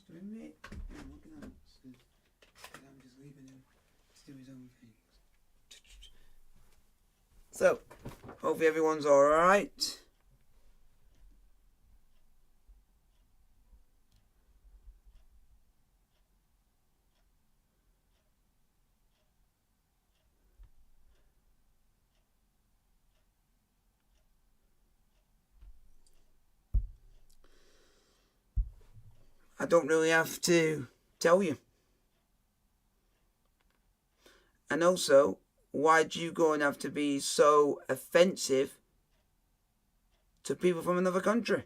wants to admit. Yeah, I'm looking at it. Because I'm just leaving him to do his own things. So, hopefully everyone's alright. I don't really have to tell you. And also, why do you go and have to be so offensive to people from another country?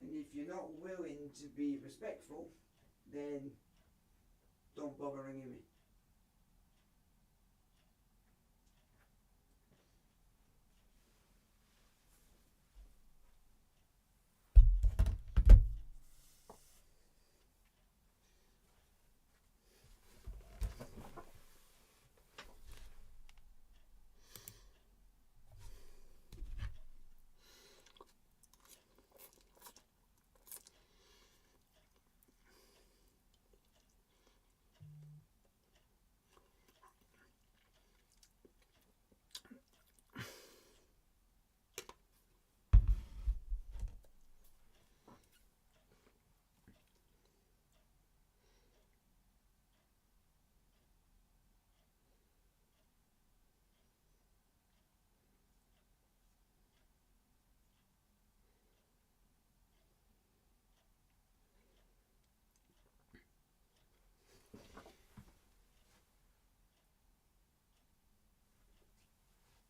And if you're not willing to be respectful, then don't bother ringing me.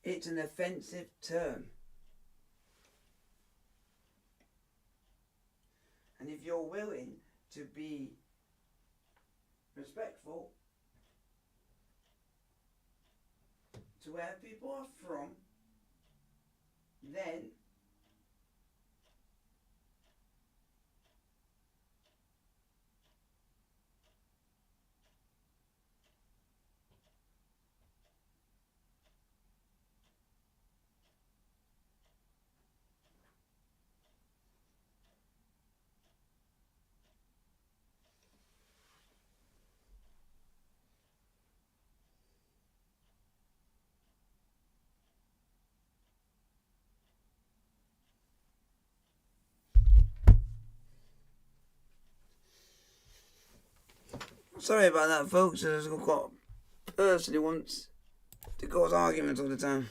It's an offensive term. And if you're willing to be respectful to where people are from, then sorry about that, folks. I've got a person who wants to cause arguments all the time.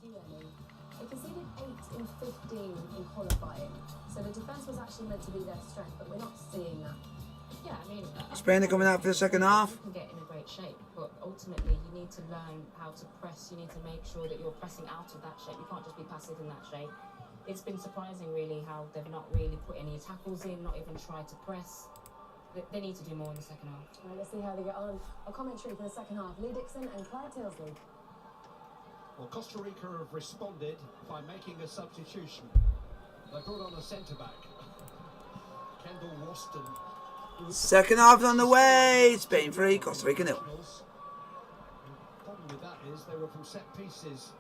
They conceded 8 in 15 in qualifying, so the defence was actually meant to be their strength, but we're not seeing that. Yeah, I mean, Spain are coming out for the second half. You can get in a great shape, but ultimately you need to learn how to press. You need to make sure that you're pressing out of that shape. You can't just be passive in that shape. It's been surprising, really, how they've not really put any tackles in, not even tried to press. They need to do more in the second half. Right, let's see how they get on. Our commentary for the second half, Lee Dixon and Claire Tilsley. Well, Costa Rica have responded by making a substitution. They brought on a centre-back, Kendall Waston. Second half on the way. Spain 3, Costa Rica 0. is they were from set pieces.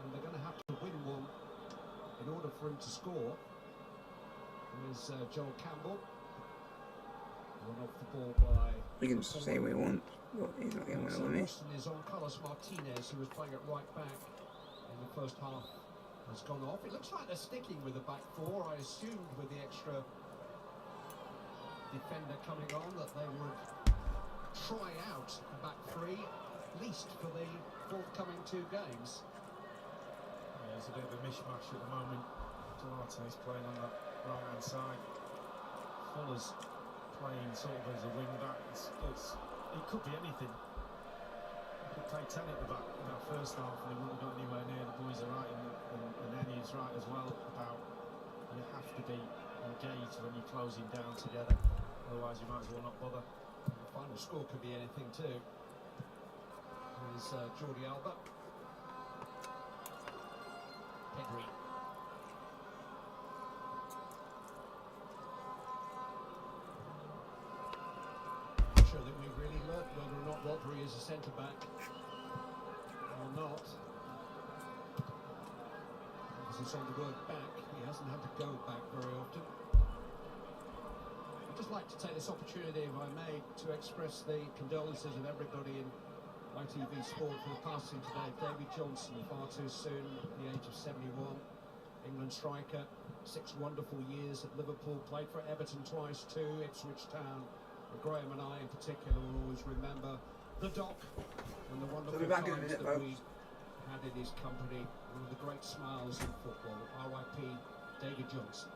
And they're going to have to win one in order for him to score. There's Joel Campbell. Run off the ball by... We can say we want, but he's not getting one with me. Boston is on Carlos Martinez, who was playing at right back in the first half, has gone off. It looks like they're sticking with the back four. I assumed with the extra defender coming on that they would try out a back three, at least for the forthcoming 2 games. Yeah, there's a bit of a mishmash at the moment. Duarte's playing on that right-hand side. Fuller's playing sort of as a wing-back. It could be anything. He could play 10 at the back in that first half and he wouldn't have got anywhere near. The boys are right and Eni's right as well about you have to be engaged when you're closing down together. Otherwise you might as well not bother. The final score could be anything too. There's Jordi Alba. Pedri. Not sure that we've really learnt whether or not Rodri is a centre-back or not. Because it's on the word back, he hasn't had to go back very often. I'd just like to take this opportunity, if I may, to express the condolences of everybody in ITV Sport for the passing today of David Johnson, far too soon at the age of 71. England striker, 6 wonderful years at Liverpool, played for Everton twice too, Ipswich Town. But Graham and I in particular will always remember the doc and the wonderful times that we had in his company. One of the great smiles in football. R.I.P. David Johnson.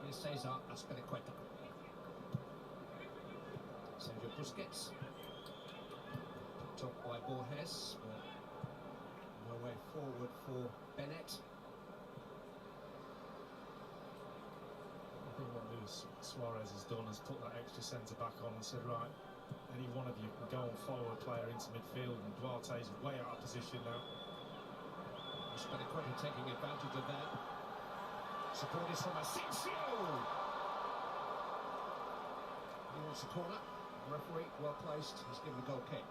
Here's Cesar Azpilicueta. Sergio Busquets. Top by Borges. No way forward for Bennett. I think what Luis Suarez has done is put that extra centre back on and said, right, any one of you can go and follow a player into midfield, and Duarte's way out of position now. Azpilicueta taking advantage of that. Support is from Asensio. He wants a corner. The referee, well placed, he's given a goal kick.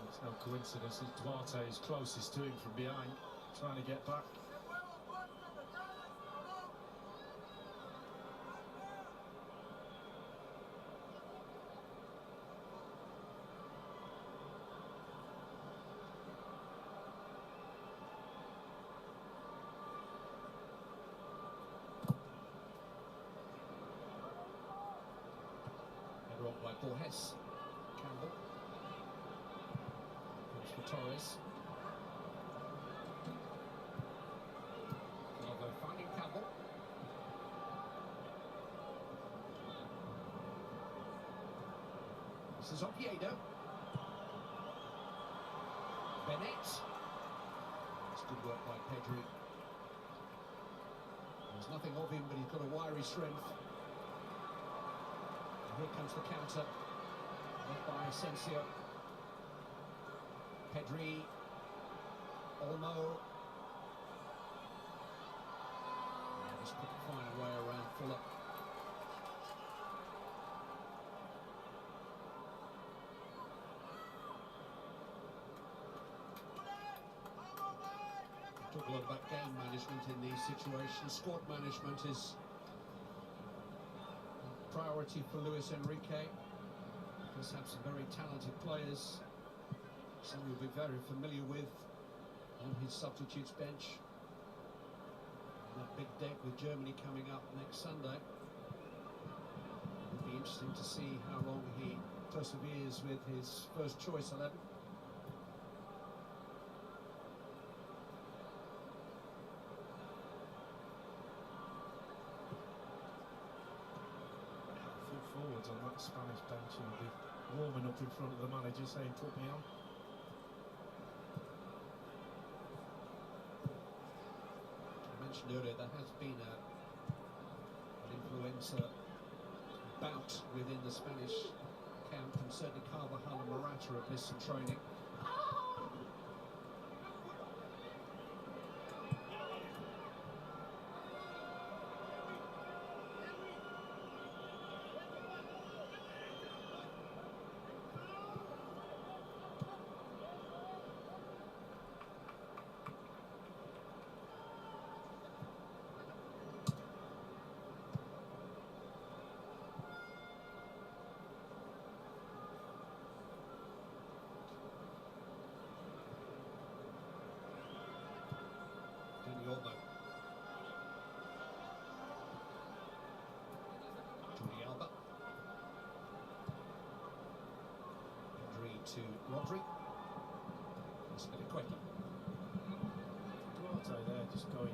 It's no coincidence that Duarte is closest to him from behind, trying to get back. Header on by Borges. Campbell. Comes for Torres. Bravo finding Campbell. This is Oviedo. Bennett. That's good work by Pedri. There's nothing of him, but he's got a wiry strength. And here comes the counter. Led by Asensio. Pedri. Olmo. Just couldn't find a way around Fuller. Talk a lot about game management in these situations. Squad management is a priority for Luis Enrique. He does have some very talented players, some you'll be very familiar with on his substitutes bench. And that big deck with Germany coming up next Sunday. It'll be interesting to see how long he perseveres with his first choice 11. Forwards on that Spanish bench will be warming up in front of the manager saying put me on. I mentioned earlier there has been an influenza bout within the Spanish camp, and certainly Carvajal and Morata have missed some training. Rodri. Quicker. Duarte there just going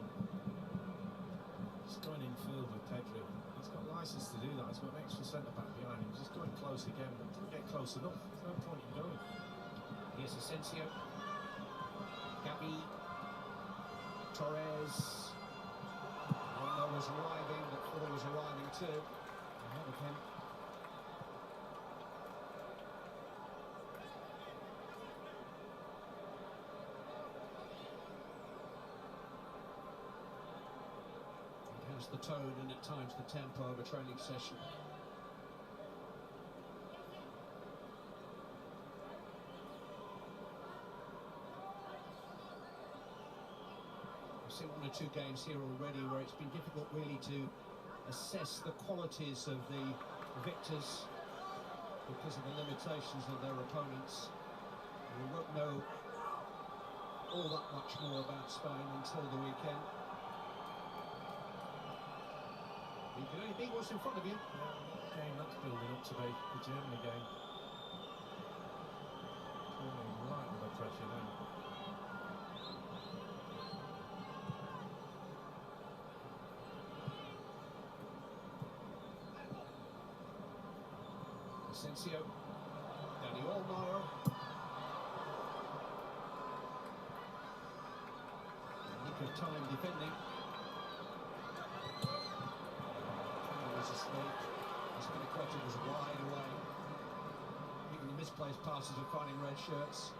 in field with Pedri. He's got license to do that. He's got an extra centre back behind him. He's just going close again, but doesn't get close enough. There's no point in going. Here's Asensio. Gabi. Torres. Ronaldo was arriving, but Fuller was arriving too. Ahead of him. How's the tone and at times the tempo of a training session? I've seen one or two games here already where it's been difficult really to assess the qualities of the victors because of the limitations of their opponents. And we won't know all that much more about Spain until the weekend. You can only beat what's in front of you. Yeah, game that's building up to be the Germany game. Germany right under pressure now. Asensio, Danny Olmo. Nick of time defending. It was wide away. Even the misplaced passes are finding red shirts.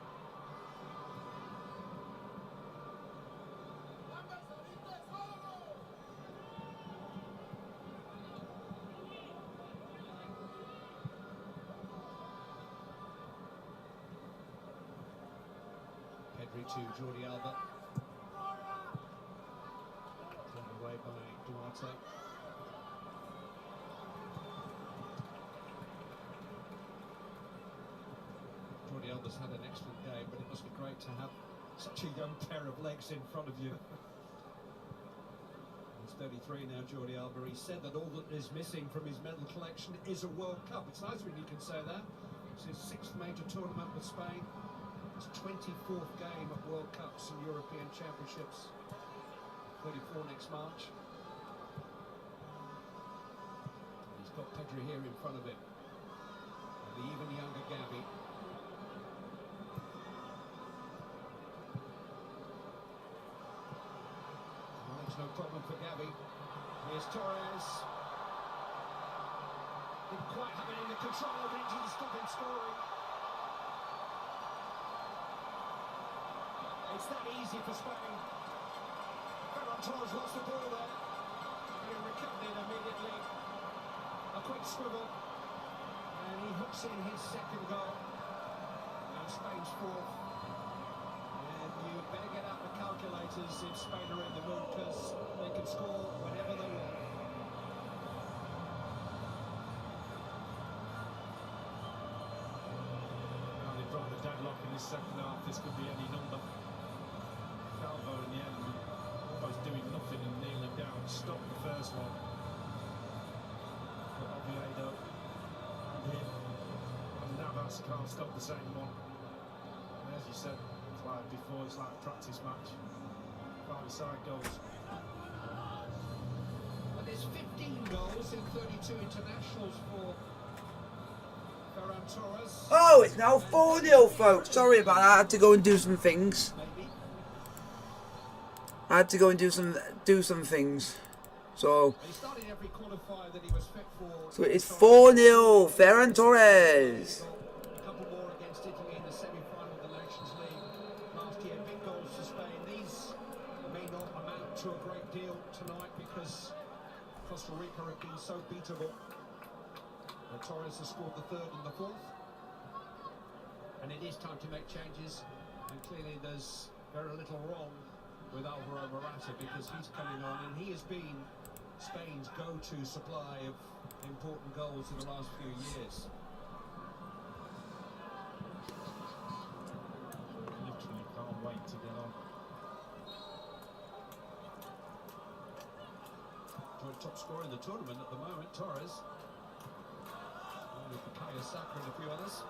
Pedri to Jordi Alba. Turned away by Duarte. Jordi Alba's had an excellent game, but it must be great to have such a young pair of legs in front of you. He's 33 now, Jordi Alba. He said that all that is missing from his medal collection is a World Cup. It's nice when you can say that. It's his 6th major tournament with Spain. His 24th game at World Cups and European Championships. 34 next March. And he's got Pedri here in front of him. And the even younger Gabi. No problem for Gabi. Here's Torres. Didn't quite have it under control, but it didn't stop him scoring. It's that easy for Spain. Ferran Torres lost the ball there. He recovered it immediately. A quick swivel. And he hooks in his second goal. And Spain's 4th. And you better get out the calculators if Spain are in the mood, because they can score whenever they want. Now they've brought the deadlock in this second half. This could be any number. Calvo in the end, almost doing nothing and kneeling down, stopped the first one. But Oviedo and him and Navas can't stop the second one. And as you said, like before, it's like a practice match. 5-a-side goals. And there's 15 goals in 32 internationals for Ferran Torres. Oh, it's now 4-0, folks. Sorry about that. I had to go and do some things. I had to go and do some things. So it's 4-0, Ferran Torres. To a great deal tonight because Costa Rica have been so beatable. And Torres has scored the 3rd and the 4th. And it is time to make changes. And clearly there's very little wrong with Alvaro Morata because he's coming on and he has been Spain's go-to supply of important goals in the last few years. Literally can't wait to get on. Top scorer in the tournament at the moment, Torres. With Bukayo Saka and a few others.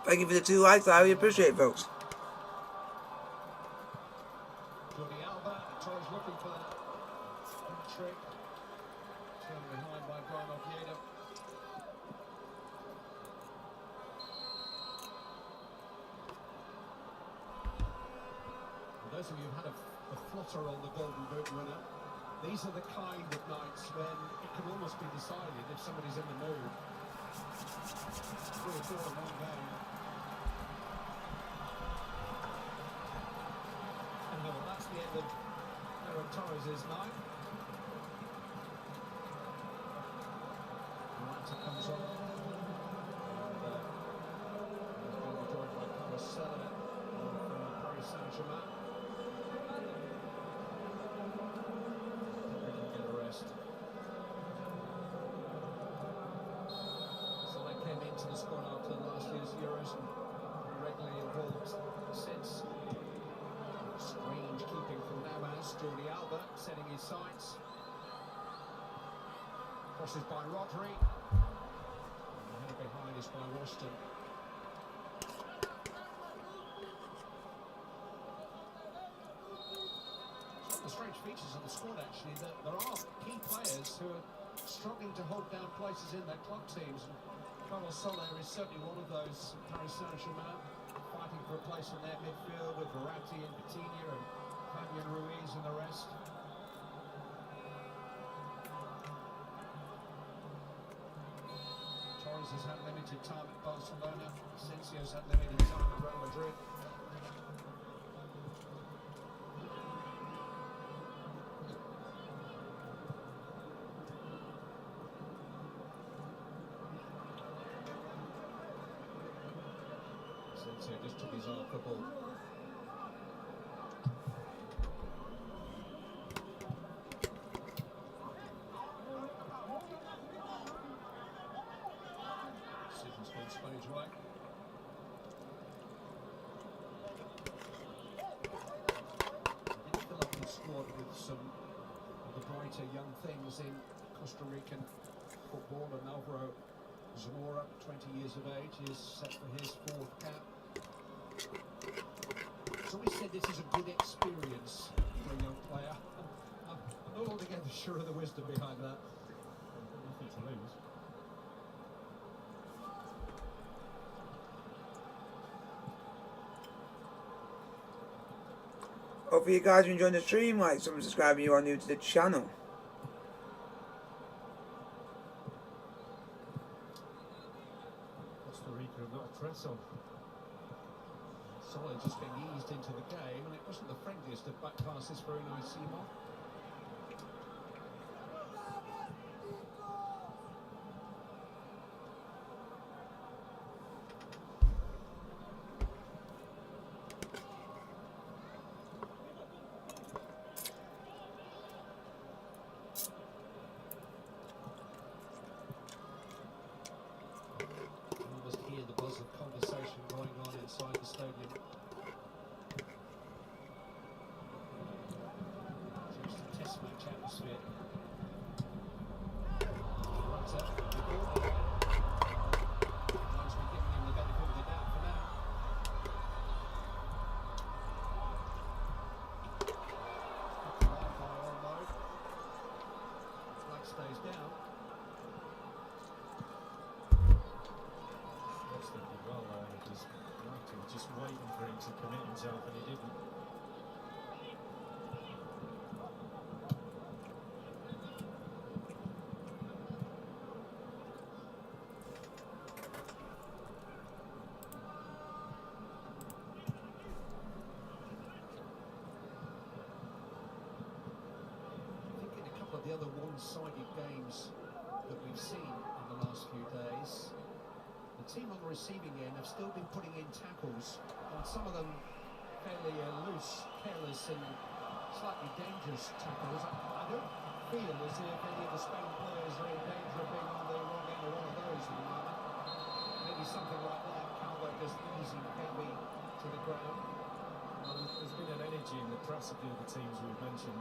Thank you for the 2 likes. I really appreciate it, folks. Jordi Alba, Torres looking for that trick. Thrown behind by Brian Oviedo. For those of you who've had a flutter on the Golden Boot winner, these are the kind of nights when it can almost be decided if somebody's in the mood. 3 or 4 in one game. And well, that's the end of Aaron Torres' night. Morata comes on. And he's going to be joined by Carlos Soler of Paris Saint-Germain. Probably can get a rest. So they came into the squad after last year's Euros and regularly involved since. Strange keeping from Navas. Jordi Alba setting his sights. Crosses by Rodri. And the header behind is by Washington. It's one of the strange features of the squad actually that there are key players who are struggling to hold down places in their club teams. And Carlos Soler is certainly one of those. Paris Saint-Germain fighting for a place in their midfield with Verratti and Coutinho and Fabian Ruiz and the rest. Torres has had limited time at Barcelona. Asensio's had limited time at Real Madrid. Asensio just took his eye off the ball. Decision's been Spain's right. Did fill up the squad with some of the brighter young things in Costa Rican football, and Alvaro Zamora, 20 years of age, is set for his 4th cap. It's always said this is a good experience for a young player. I'm not altogether sure of the wisdom behind that. Nothing to lose. Hopefully you guys are enjoying the stream. Like, subscribe if you are new to the channel. Costa Rica have got a press on. Soler just being eased into the game, and it wasn't the friendliest of back passes for Unai Simon. You almost hear the buzz of conversation going on inside the stadium. Seems to test match atmosphere. Right up, the ball. Might be giving him the benefit of the doubt for now. Line by Olmo. Flag stays down. Washington did well there because Martin was just waiting for him to commit himself and he didn't. I think in a couple of the other one-sided games that we've seen in the last few days, the team on the receiving end have still been putting in tackles, and some of them fairly loose, careless and slightly dangerous tackles. I don't feel as if any of the Spain players are in danger of being on the wrong end of one of those at the moment. Maybe something like that, Calvo just easing heavy to the ground. There's been an energy in the press of the other teams we've mentioned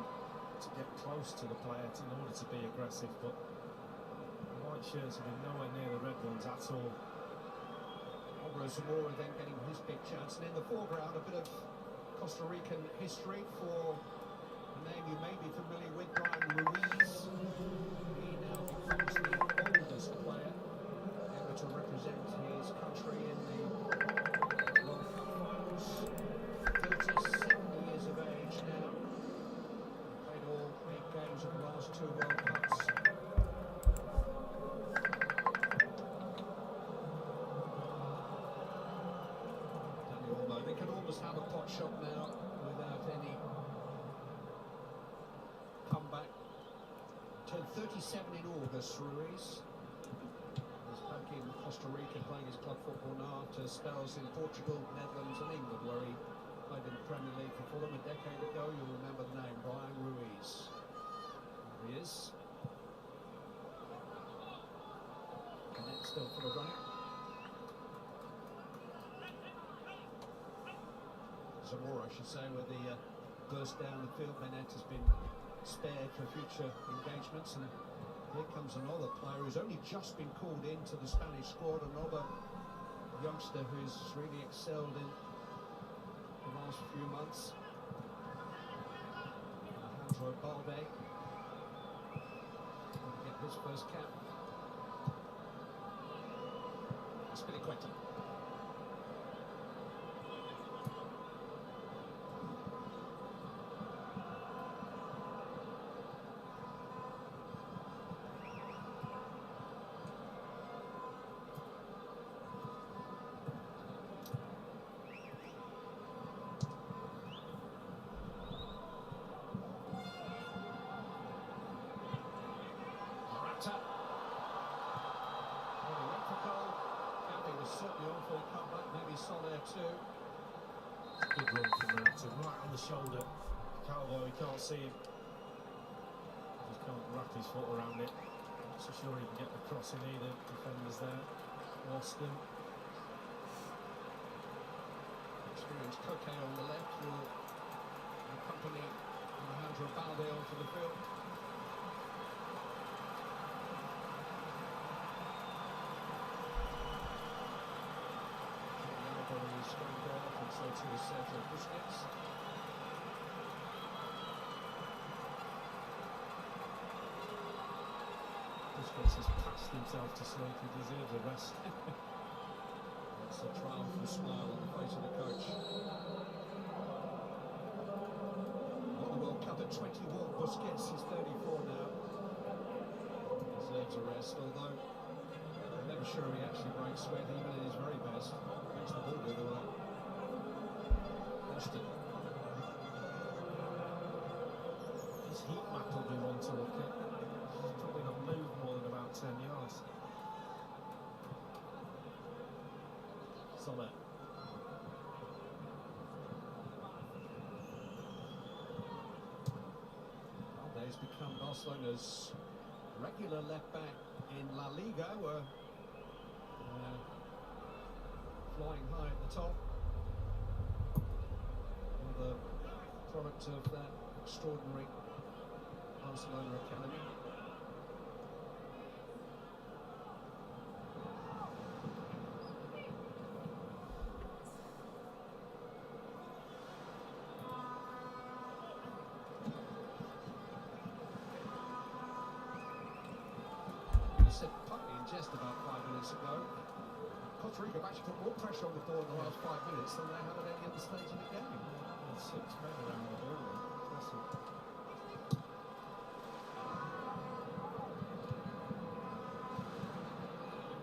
to get close to the player in order to be aggressive, but the white shirts have been nowhere near the red ones at all. Alvaro Zamora then getting his big chance. And in the foreground, a bit of Costa Rican history for a name you may be familiar with, Brian Ruiz. He now becomes the oldest player ever to represent his country in the World Cup finals. 37 years of age now. Played all 8 games of the last 2 World Cups. They can almost have a pot shot now without any comeback. Turned 37 in August, Ruiz. He's back in Costa Rica playing his club football now after spells in Portugal, Netherlands and England, where he played in the Premier League for Fulham a decade ago. You'll remember the name, Brian Ruiz. There he is. And then still full of running. Zamora, I should say, with the burst down the field. Benet has been spared for future engagements, and here comes another player who's only just been called into the Spanish squad, another youngster who's really excelled in the last few months. Alejandro Balde will get his first cap. Spilicueta. Certainly on for a comeback, maybe Soler too. Good run from Morata, right on the shoulder. Calvo, he can't see him. Just can't wrap his foot around it. Not so sure he can get the cross in either. Defenders there. Lost him. Experienced Coque on the left will accompany Alejandro Balde onto the field. Straight off, and so to his Sergio Busquets. Busquets has passed himself to sleep. He deserves a rest. That's a triumphant smile on the face of the coach. Won the World Cup at 21. Busquets is 34 now. Deserves a rest, although I'm never sure he actually breaks sweat, even at his very best. Makes the ball the other way. Ashton. His heat map will be one to look at. He's probably not moved more than about 10 yards. Soler. Balde's become Barcelona's regular left back in La Liga, where flying high at the top. The product of that extraordinary Barcelona academy. I said partly in jest about 5 minutes ago. Costa Rica have actually put more pressure on the ball in the last 5 minutes than they have at any other stage in the game. 6 men around the ball. Impressive.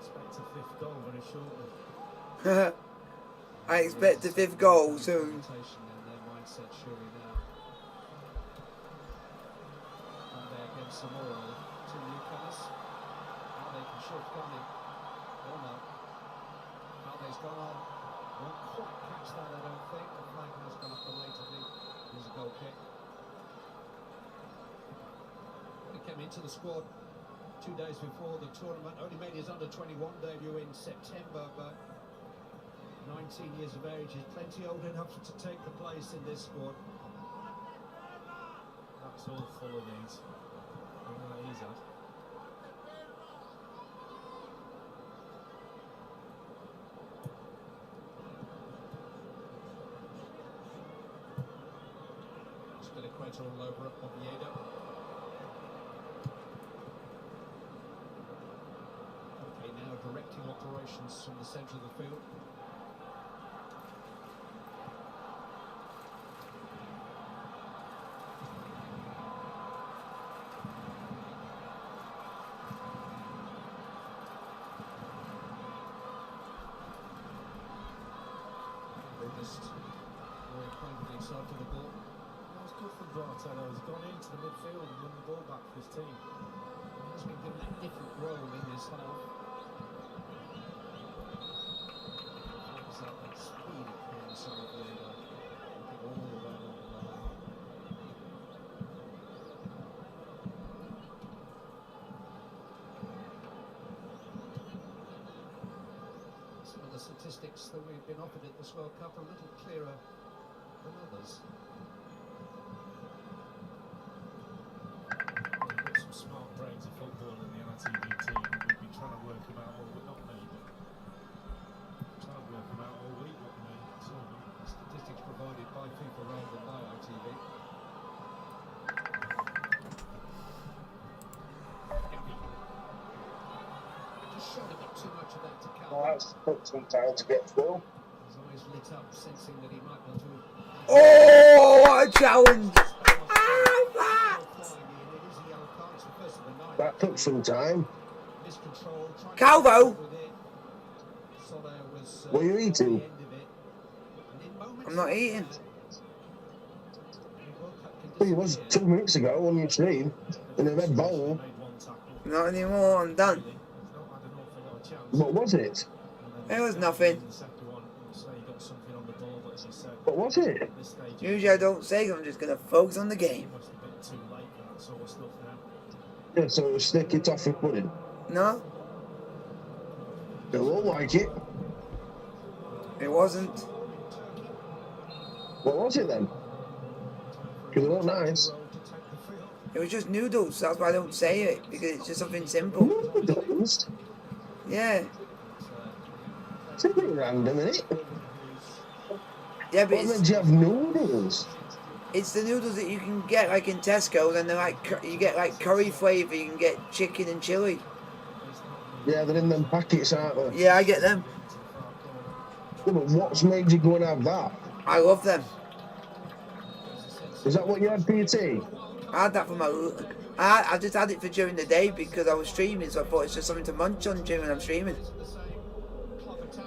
Expect a 5th goal very shortly. I expect the 5th goal soon. In their mindset surely now. And there against Zamora, 2 newcomers. How they can shortcut him. Oh no. Balde's gone on. Won't quite catch that, I don't think. The flag has gone up belatedly. There's a goal kick. He came into the squad 2 days before the tournament. Only made his under-21 debut in September, but 19 years of age is plenty old enough to take the place in this squad. That's all full of these. He's had. Spilicueta all over Oviedo. Okay, now directing operations from the centre of the field. Very acquainted himself with the ball. That was good from Bartello. He's gone into the midfield and won the ball back for his team. He's been given a different role in this half. Brings up that speed of him, so Oviedo. All the way along the line. Some of the statistics that we've been offered at this World Cup are a little clearer than others. We've got some smart brains of football in the RTV team. We've been trying to work them out all week, not me, but trying to work them out all week, not me. So, Statistics provided by FIFA rather than by ITV. Just showed a bit too much of that to Calvin. Well, that's took some time to get through. His eyes lit up, sensing that he might want to. Oh, what a challenge! That took some time. Calvo! What are you eating? I'm not eating. Well, it was 2 minutes ago on your stream in a red bowl. Not anymore, I'm done. What was it? It was nothing. What was it? Usually I don't say, I'm just going to focus on the game. Yeah, so it was sticky toffee pudding. No, It looked like it. it wasn't. What was it then? Because it looked nice. It was just noodles, that's why I don't say it, because it's just something simple. Noodles? Yeah. It's a bit random, isn't it? Yeah, but What made you have noodles? it's the noodles that you can get like in Tesco, and they're like, you get like curry flavour, you can get chicken and chilli. Yeah, they're in them packets, aren't they? Yeah, I get them. Yeah, but what's made you go and have that? I love them. Is that what you had for your tea? I had that for my... I just had it for during the day because I was streaming, so I thought it's just something to munch on during I'm streaming.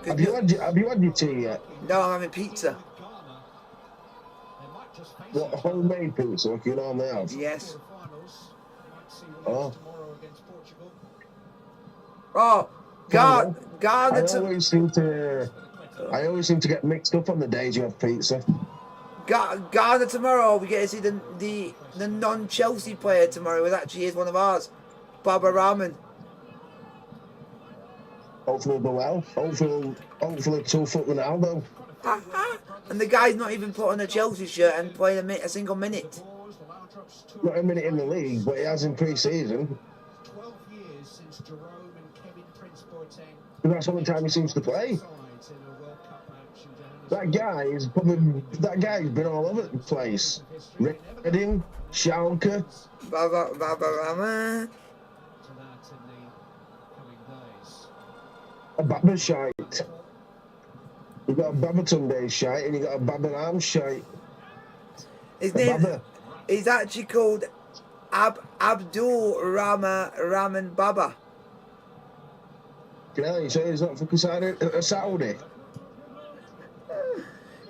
Have you had your tea yet? No, I'm having pizza. What, homemade pizza like you normally have? Yes. Oh. Oh, God, I always seem to get mixed up on the days you have pizza. Ghana tomorrow. We get to see the non-Chelsea player tomorrow, who actually is one of ours, Baba Rahman. Hopefully we'll do well. Hopefully 2 foot Ronaldo. And the guy's not even put on a Chelsea shirt and playing a single minute. Not a minute in the league, but he has in pre-season. 12 years since Jerome and Kevin Prince Boateng. That's the only time he seems to play. That guy's been all over the place. Reading, Schalke. Baba Rahman. A Baba shite. You got a Babatunde shite and you got a Baba Ram shite. His name is actually called Abdul Rahman Baba. You know, you say he's not fucking Saudi.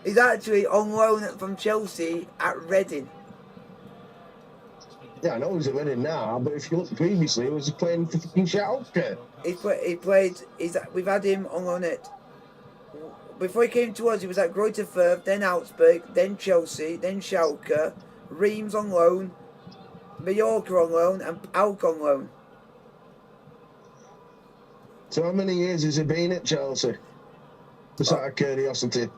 He's actually on loan from Chelsea at Reading. Yeah, I know he's at Reading now, but if you look previously, he was playing for fucking Schalke. We've had him on loan at... Before he came to us, he was at Greuther Fürth, then Augsburg, then Chelsea, then Schalke, Reims on loan, Mallorca on loan, and Alk on loan. So how many years has he been at Chelsea? Just out of curiosity.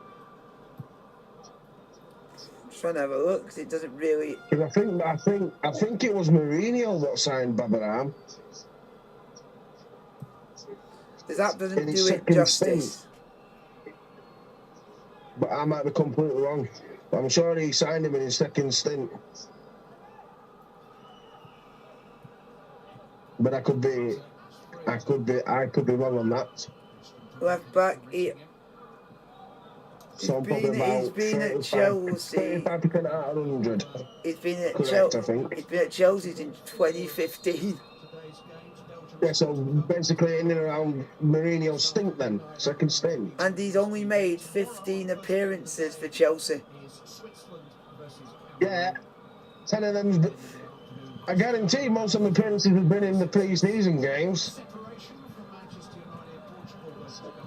Just trying to have a look, because it doesn't really... I think it was Mourinho that signed Babaram. That doesn't do it justice. But I might be completely wrong. I'm sure he signed him in his second stint. But I could be wrong on that. Left back, So I'm probably about he's been at Chelsea. 35% out of 100. He's been at Correct, I think. He's been at Chelsea since 2015. Yeah, so basically in and around Mourinho's stint then, second stint. And he's only made 15 appearances for Chelsea. Yeah, 10 of them. I guarantee most of the appearances have been in the pre-season games.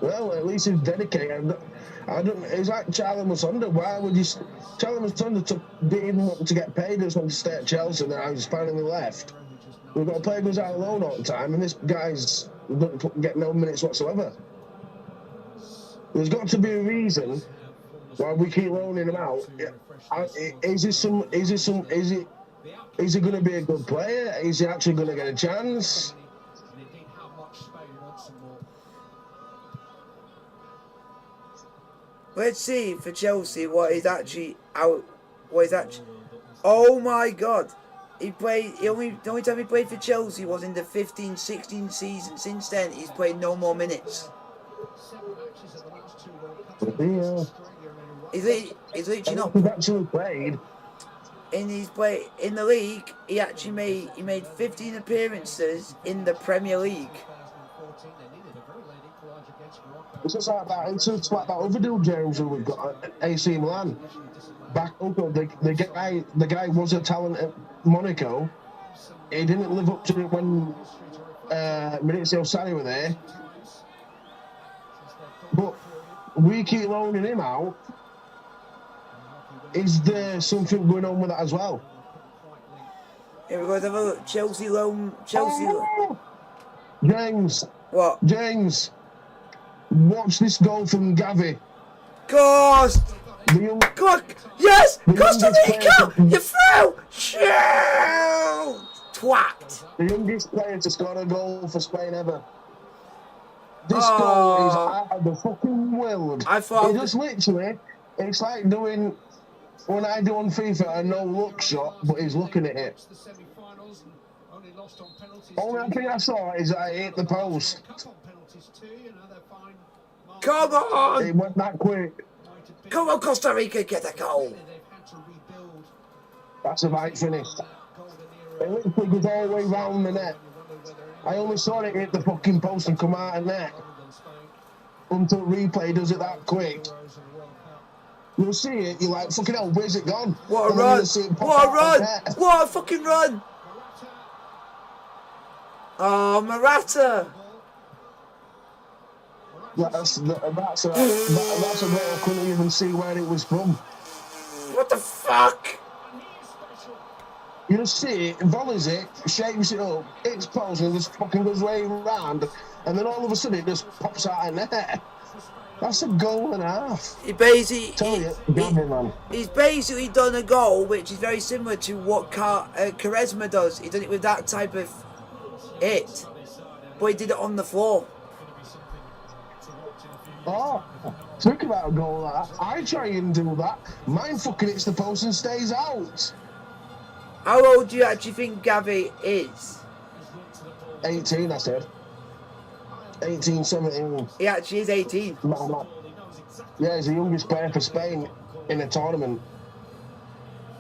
Well, at least he's dedicated. It's like Charlie Musonda. Why would you? Charlie Musonda didn't even want to get paid. Just wanted to stay at Chelsea, and then I was finally left. We've got a player who goes out alone all the time, and this guy's doesn't get no minutes whatsoever. There's got to be a reason why we keep loaning him out. Is he going to be a good player? Is he actually going to get a chance? Let's see for Chelsea what is actually out. What is actually? Oh my God! The only time he played for Chelsea was in the 15-16 season. Since then, he's played no more minutes. Yeah. He's literally not. He's actually played. In the league, he made 15 appearances in the Premier League. It's just like that. It's just like that other dude, James, who we've got at AC Milan. Back up, the guy was a talent at Monaco. He didn't live up to it when Maurizio Sarri were there. But we keep loaning him out. Is there something going on with that as well? Here we go. Have a look. Chelsea loan. James. What? James. Watch this goal from Gavi. Cost. Yes! Costa Rica! You're through! Shoot! Twat! The youngest player to score a goal for Spain ever. This goal is out of the fucking world. I thought it just literally, it's like doing when I do on FIFA a no-look shot, but he's looking at it. Only thing I saw is that I hit the post. Come on! It went that quick. Come on, Costa Rica, get a goal. That's a right finish. It literally goes all the way round the net. I only saw it hit the fucking post and come out of net. Until replay does it that quick. You'll see it, you're like, fucking hell, where's it gone? What a run! What a run! What a fucking run! Oh, Morata! That's a goal I couldn't even see where it was from. What the fuck? You just see it, volleys it, shapes it up, it's posed and just fucking goes way round, and then all of a sudden it just pops out in there. That's a goal and a half. He's basically done a goal which is very similar to what Quaresma does. He done it with that type of hit, but he did it on the floor. Oh, talk about a goal like that. I try and do that. Mine fucking hits the post and stays out. How old do you actually think Gavi is? 18, I said. 18, 17. He actually is 18. Yeah, he's the youngest player for Spain in a tournament.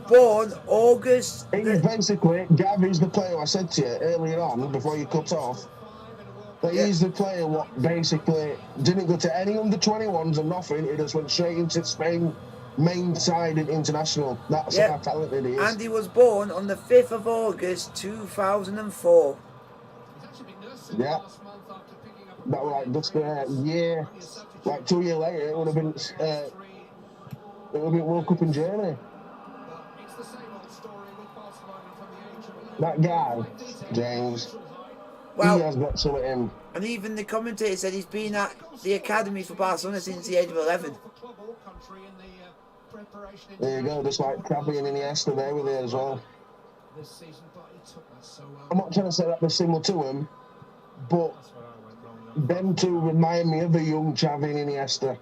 Born August. He's basically, Gavi's the player I said to you earlier on, before you cut off. But he's the player what basically didn't go to any under-21s or nothing. He just went straight into Spain main side and international. That's how talented he is. And he was born on the 5th of August 2004. Yeah. That was like just a year, like 2 years later, it would have been World Cup in Germany. That guy, James, he has got something in him. And even the commentator said he's been at the academy for Barcelona since the age of 11. There you go, just like Xavi and Iniesta, they were there as well. I'm not trying to say that they're similar to him, but them two remind me of the young Xavi and Iniesta.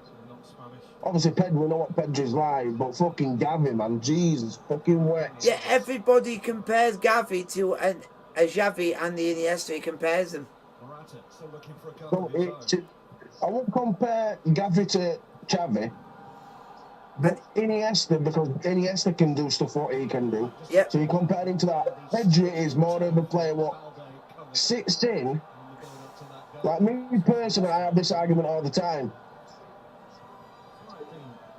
Obviously, Pedro, we know what Pedro's like, but fucking Gavi, man, Jesus, fucking wet. Yeah, everybody compares Gavi to a Xavi, and the Iniesta compares them. Morata still looking for a goal So of his own. I won't compare Gavi to Xavi, but Iniesta, because Iniesta can do stuff what he can do. Yep. So you compare him to that. Pedro is more of a player what sits in. Like me personally, I have this argument all the time.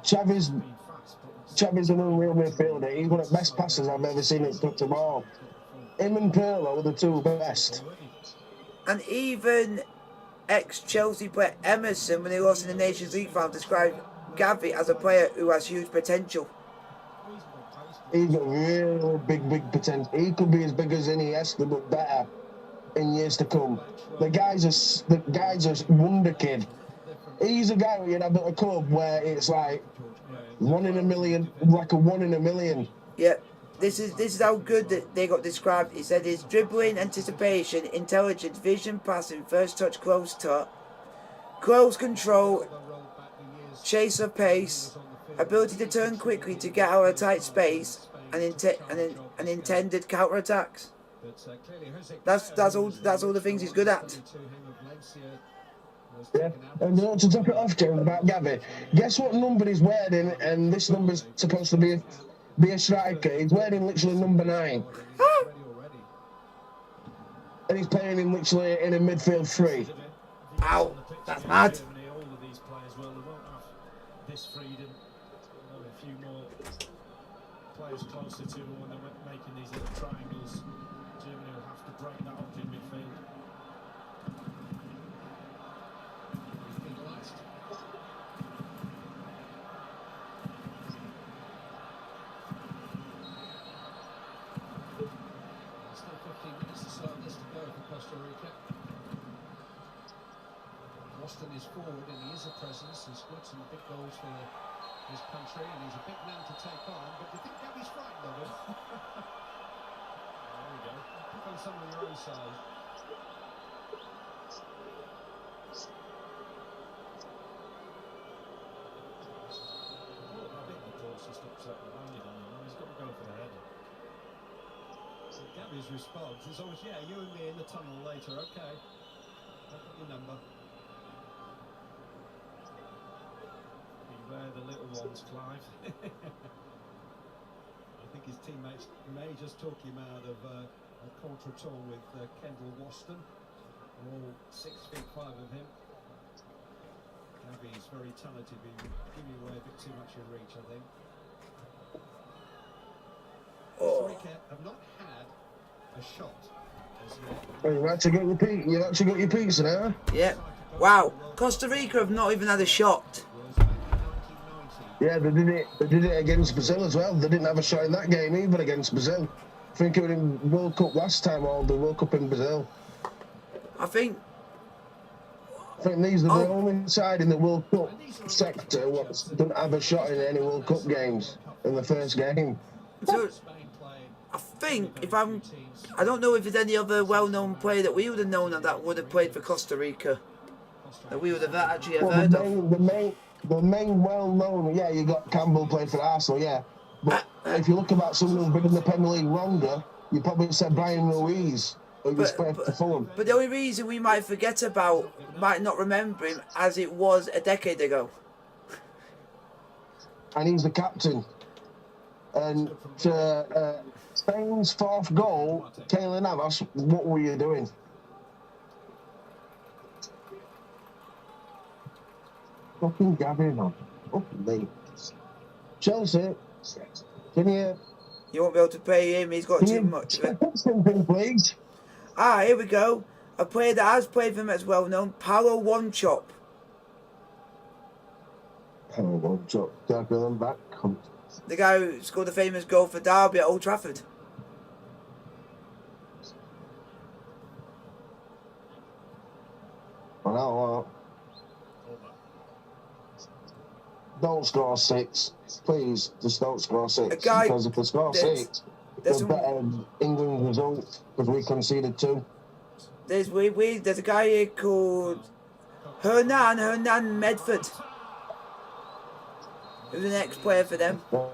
Xavi's an unreal midfielder. He's one of the best passers I've ever seen at touch the ball. Him and Pirlo are the two best. And even ex-Chelsea player Emerson, when he lost in the Nations League final, described Gavi as a player who has huge potential. He's got really big potential. He could be as big as Iniesta, but better in years to come. The guy's a wonder kid. He's a guy where you'd have at a club where it's like 1 in a million, like a 1 in a million. Yeah, this is how good that they got described. He said his dribbling, anticipation, intelligence, vision, passing, first touch, close control, chase of pace, ability to turn quickly to get out of a tight space, and intended counter attacks. That's all the things he's good at. Yeah, and to top it off, James, about Gavi, guess what number he's wearing? And this number's supposed to be a striker. He's wearing literally number 9. And he's playing him literally in a midfield 3. Ow, that's mad. All of these players will. They won't have this freedom. A few more players closer to them when they're making these little triangles. Germany will have to break that up in midfield. Still 15 minutes to start this to go for Costa Rica. Boston is forward and he is a presence. He's scored some big goals for his country and he's a big man to take on. But do you think Gavi's frightened of him? There we go. Pick on some of your own side. I think the course just upset the landed on him. He's got to go for the header. So Gavi's response is always, yeah, you and me in the tunnel later, okay. I've got your number. Beware the little ones, Clive. I think his teammates may just talk him out of a contretemps with Kendall Waston. All 6'5" of him. Gavi is very talented, but giving away a bit too much in reach, I think. Costa Rica have not had a shot as yet. Oh, you've actually got your pizza now? Yeah. Wow. Costa Rica have not even had a shot. Yeah, they did it against Brazil as well. They didn't have a shot in that game either against Brazil. I think it was in World Cup last time, or the World Cup in Brazil. I think these are the only side in the World Cup sector what didn't have a shot in any World Cup games in the first game. So, I think I don't know if there's any other well-known player that we would have known that would have played for Costa Rica that we would have actually heard of. The main well-known, yeah, you got Campbell played for Arsenal, yeah. But if you look about someone who's been in the Premier League longer, you probably said Brian Ruiz, who was playing for Fulham. But the only reason we might forget about, might not remember him, as it was a decade ago. And he's the captain. And Spain's 4th goal, Keylor Navas, what were you doing? Fucking Gavi, man. Fucking me. Chelsea, can you... You won't be able to pay him, he's got too much of it. Something, please. Ah, here we go. A player that has played for him that's well known, Paulo Wanchop. Paulo Wanchop, tackle him back. The guy who scored the famous goal for Derby at Old Trafford. I know. Don't score 6. Please, just don't score 6. Because if they score 6, they'll better England result, because we conceded 2. There's a guy here called Hernan Medford. who's the next player for them. Palace,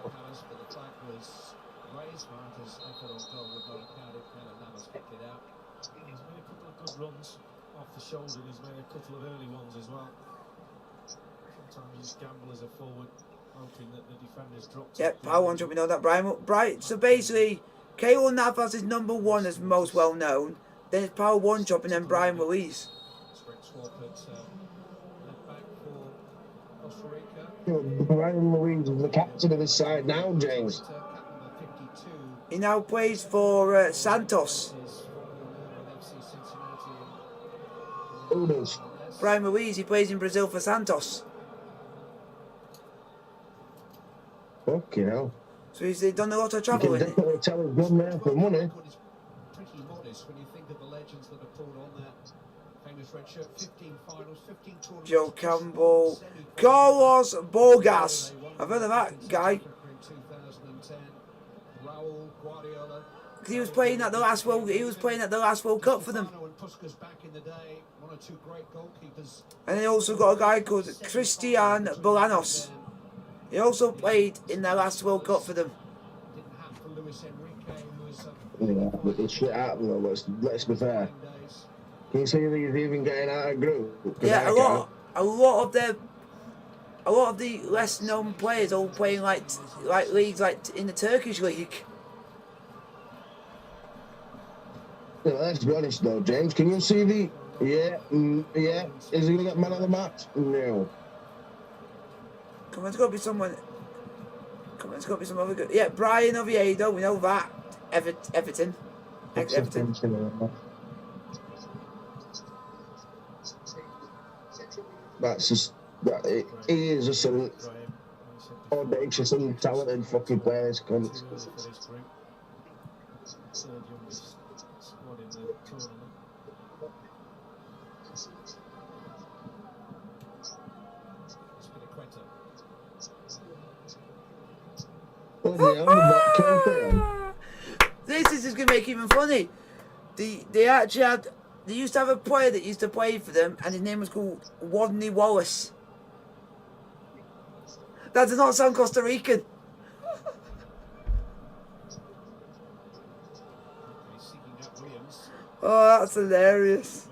but the flag was raised. Marcus Ecuador goal would not have counted. Keylor Navas picked it out. He's made a couple of good runs off the shoulder, and he's made a couple of early ones as well. Sometimes you just gamble as a forward, hoping that the defenders drop. Yep, power one jumping on that, Brian. So basically, Keylor Navas is number one as most well known. Then it's power one jump and then Brian Ruiz. Spring swap at left back for Costa Rica. Brian Louise is the captain of his side now, James. Captain number 52 He now plays for Santos. is former FC Cincinnati. Who does? Brian Ruiz, he plays in Brazil for Santos. Fucking hell. So he's done a lot of You travel can in it. definitely tell he's good man for money. Record is pretty modest when you think of the legends that have pulled on that famous red shirt. 15 finals, 15 tournaments. Joe Campbell, Carlos Bogas. I've heard of that guy. In 2010, Raul Guardiola. He was playing at the last World. He was playing at the last World Cup for them. And Puskas back in the day, one or two great goalkeepers. And they also got a guy called Christian Bolanos. He also played in their last World Cup for them. Didn't happen for Luis Enrique, who was Yeah, but it's shit happened though, let's be fair. days. Can you see that he's even getting out of group? 'Cause Yeah, I a lot of the less known players all playing like leagues like in the Turkish league. can't. Let's be honest though, James. Can you see the... Yeah, yeah. Is he going to get man of the match? No. Come on, it's got to be someone. Come on, it's got to be some other good. Yeah, Brian Oviedo, we know that. Everton. Ex-Everton. That's just... he is just an audacious and talented fucking player. For this group. Third youngest squad in the tournament. This is just gonna make it even funny. They actually had. They used to have a player that used to play for them, and his name was called Rodney Wallace. That does not sound Costa Rican. Oh, that's hilarious.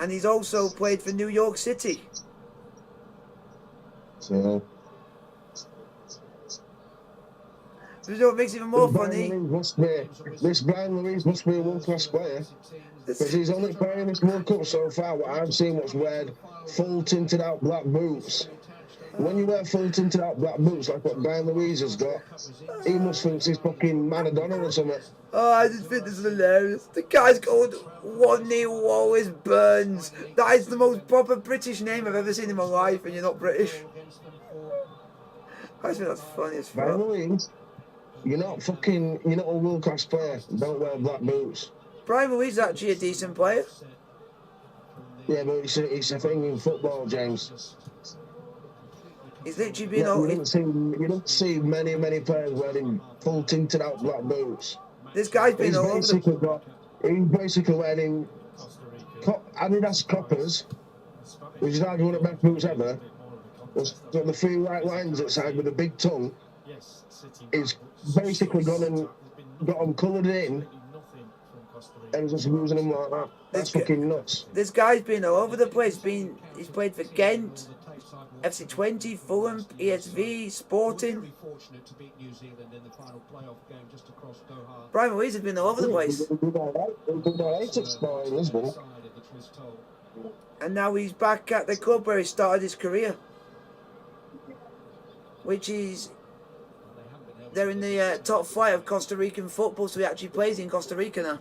And he's also played for New York City. So... You know what makes it even more funny? This Brian Louise must be a world-class player. Because he's only playing this World Cup so far. What I've seen was wearing full tinted out black boots. When you wear full tinted out black boots like what Brian Louise has got, he must think he's fucking Maradona or something. Oh, I just think this is hilarious. The guy's called Rodney Wallace Burns. That is the most proper British name I've ever seen in my life, and you're not British. I just think that's funny as fuck. Brian Louise, you're not a world-class player. Don't wear black boots. Brian Louise is actually a decent player. Yeah, but it's a thing in football, James. He's literally been You don't see many players wearing full tinted out black boots. This guy's been all over the... He's basically wearing Adidas Coppers, which is arguably one of the best boots ever. It's got the three white lines outside with a big tongue. He's basically got them coloured in and just using them like that. That's fucking nuts. This guy's been all over the place. He's played for Ghent, FC20, Fulham, ESV, Sporting. Brian Louise has been all over the place. And now he's back at the club where he started his career. Which is... They're in the top flight of Costa Rican football, so he actually plays in Costa Rica now.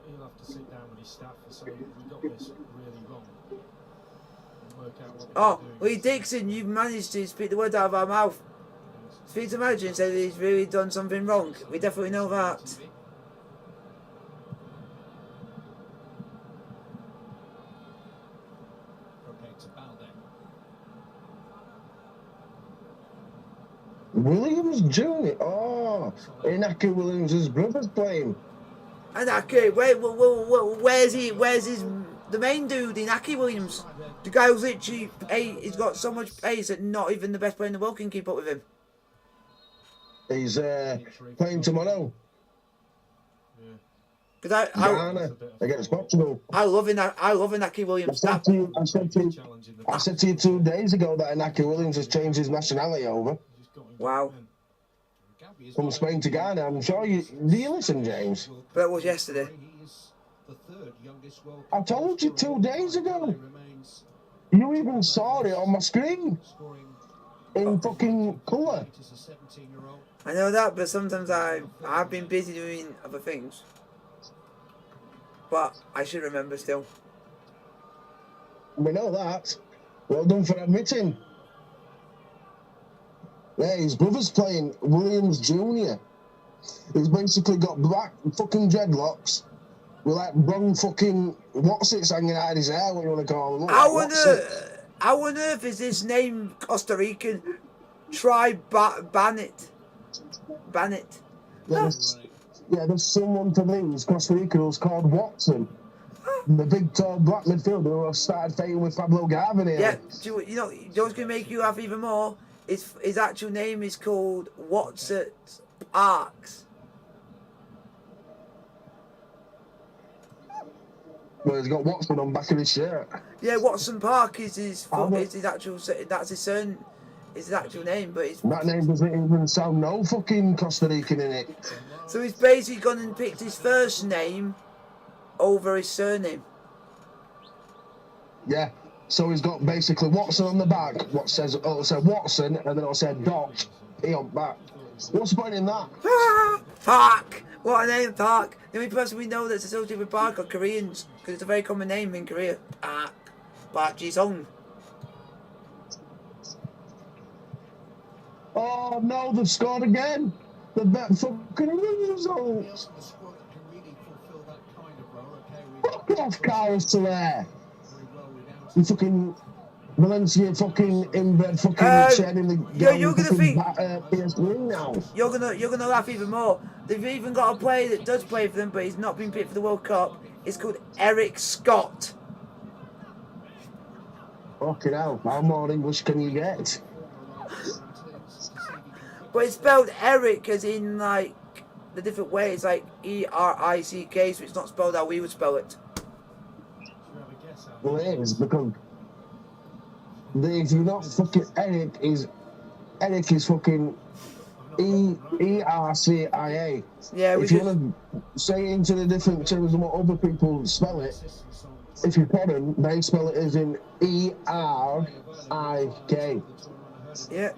He'll have to sit down with his staff and say, we got this really wrong. And work out what Oh, Lee Dixon, you've managed to speak the word out of our mouth. Speak to manager and say that he's really done something wrong. We definitely know that. Williams Jr. Oh, Inaki Williams' brother's playing. And Aki, where's he? Where's the main dude, Inaki Williams? The guy who's literally, he's got so much pace that not even the best player in the world can keep up with him. He's playing tomorrow. Because Ghana against Portugal. I love Inaki Williams. I said to you 2 days ago that Inaki Williams has changed his nationality over. Wow. From Spain to Ghana. I'm sure you... Do you listen, James? That was yesterday. I told you 2 days ago. You even saw it on my screen. In fucking colour. I know that, but sometimes I've been busy doing other things. But I should remember still. We know that. Well done for admitting. Yeah, his brother's playing, Williams Jr. He's basically got black fucking dreadlocks with like blonde fucking what's-its hanging out of his hair, what you want to call them. How on earth is this name Costa Rican? Try Bannet. Yeah, there's someone to lose Costa Rica who's called Watson. The big tall black midfielder who have started fighting with Pablo Garvin here. Yeah, you know what's going to make you laugh even more? His actual name is called Watson Parks. Well, he's got Watson on back of his shirt. Yeah, Watson Park is his actual. That's his actual name, but that name doesn't even sound no fucking Costa Rican in it. So he's basically gone and picked his first name over his surname. Yeah. So he's got basically Watson on the back. What says? It'll say Watson, and then it'll say Dot P on back. What's the point in that? Park. What a name, Park. The only person we know that's associated with Park are Koreans, because it's a very common name in Korea. Park Ji-sung. Oh no, they've scored again. The fucking results. Fuck off, Carlos Soler. You fucking Valencia fucking inbred fucking sharing the game. You're gonna think PSG now. You're gonna laugh even more. They've even got a player that does play for them, but he's not been picked for the World Cup. It's called Eric Scott. Fucking hell, how more English can you get? But it's spelled Eric as in like the different ways, like E-R-I-C-K, so it's not spelled how we would spell it. Well, it is, because if you're not fucking Eric is fucking E-R-C-I-A. Yeah, if you want to say it into the different terms of what other people spell it, if you put them, they spell it as in E-R-I-K. Yeah.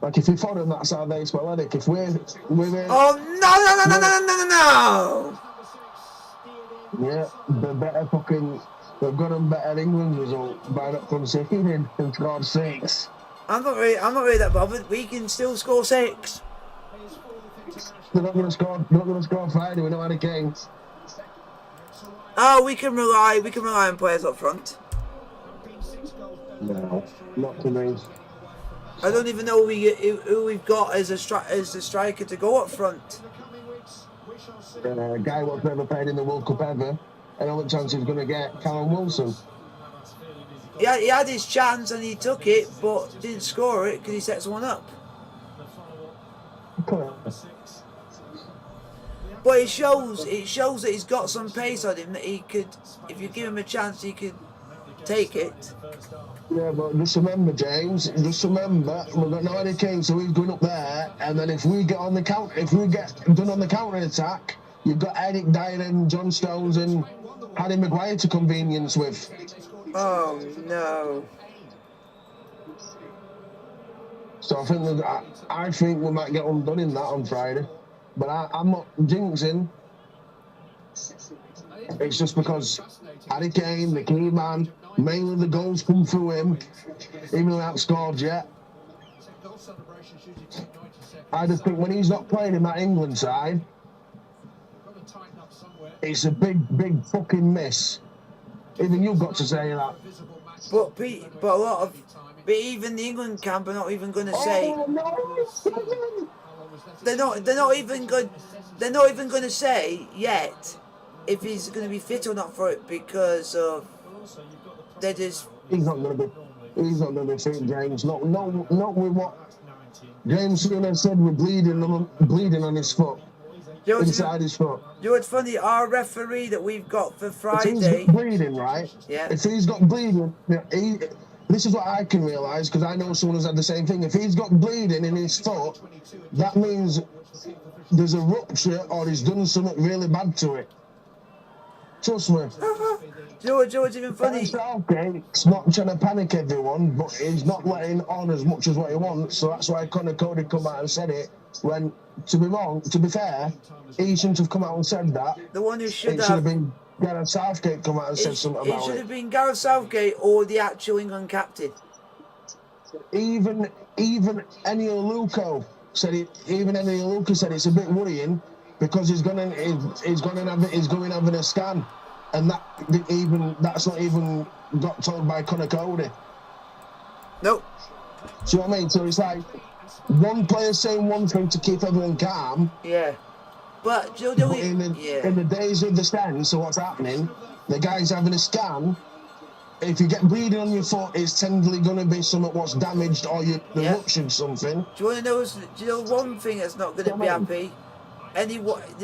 Like if you foreign, that's how they spell Eric. If we're oh no! Yeah, they've got a better England result by not conceding and scored 6. I'm not really that bothered. We can still score 6. They're not gonna score Friday, we know how the game. Oh, we can rely on players up front. No, not to me. I don't even know who we've got as a striker to go up front. A guy who's never played in the World Cup ever, and all the chance he's going to get Callum Wilson. Yeah, he had his chance and he took it, but didn't score it because he set someone up. But it shows that he's got some pace on him, that he could, if you give him a chance, he could take it. Yeah, but just remember, James, we've got no Eddie Kane, so he's going up there, and then if we get done on the counter attack, you've got Eric Dyer and John Stones and Harry Maguire to convenience with. Oh no. So I think we might get undone in that on Friday. But I'm not jinxing. It's just because Harry Kane, the key man, mainly the goals come through him, even though he hasn't scored yet. I just think when he's not playing in that England side, it's a big fucking miss. Even you've got to say that. But a lot of, but even the England camp are not even going to say. Oh no! They're not even good. They're not even going to say yet if he's going to be fit or not for it because of. They're just. He's not going to be. He's not going to be fit, James. Not with what James Soon said. We're bleeding on his foot. Inside his foot. You know what's funny? Our referee that we've got for Friday. If he's got bleeding, right? Yeah. If he's got bleeding, this is what I can realise because I know someone who's had the same thing. If he's got bleeding in his foot, that means there's a rupture or he's done something really bad to it. Trust me. George, even funny. Southgate's not trying to panic everyone, but he's not letting on as much as what he wants. So that's why Conor Cody come out and said it. When, to be fair, he shouldn't have come out and said that. The one who should have been Gareth Southgate come out and said something about it. It should have been Gareth Southgate or the actual England captain. Even Ennio Luco said it. Even Ennio Luco said it's a bit worrying because he's going having a scan, and that's not even got told by Conor Cody. Nope. Do you know what I mean? So it's like one player saying one thing to keep everyone calm. Yeah. But in the days of the scan, so what's happening? The guy's having a scan. If you get bleeding on your foot, it's technically going to be something what's damaged or you ruptured something. Do you want to know? Do you know one thing that's not going to be happy? They're not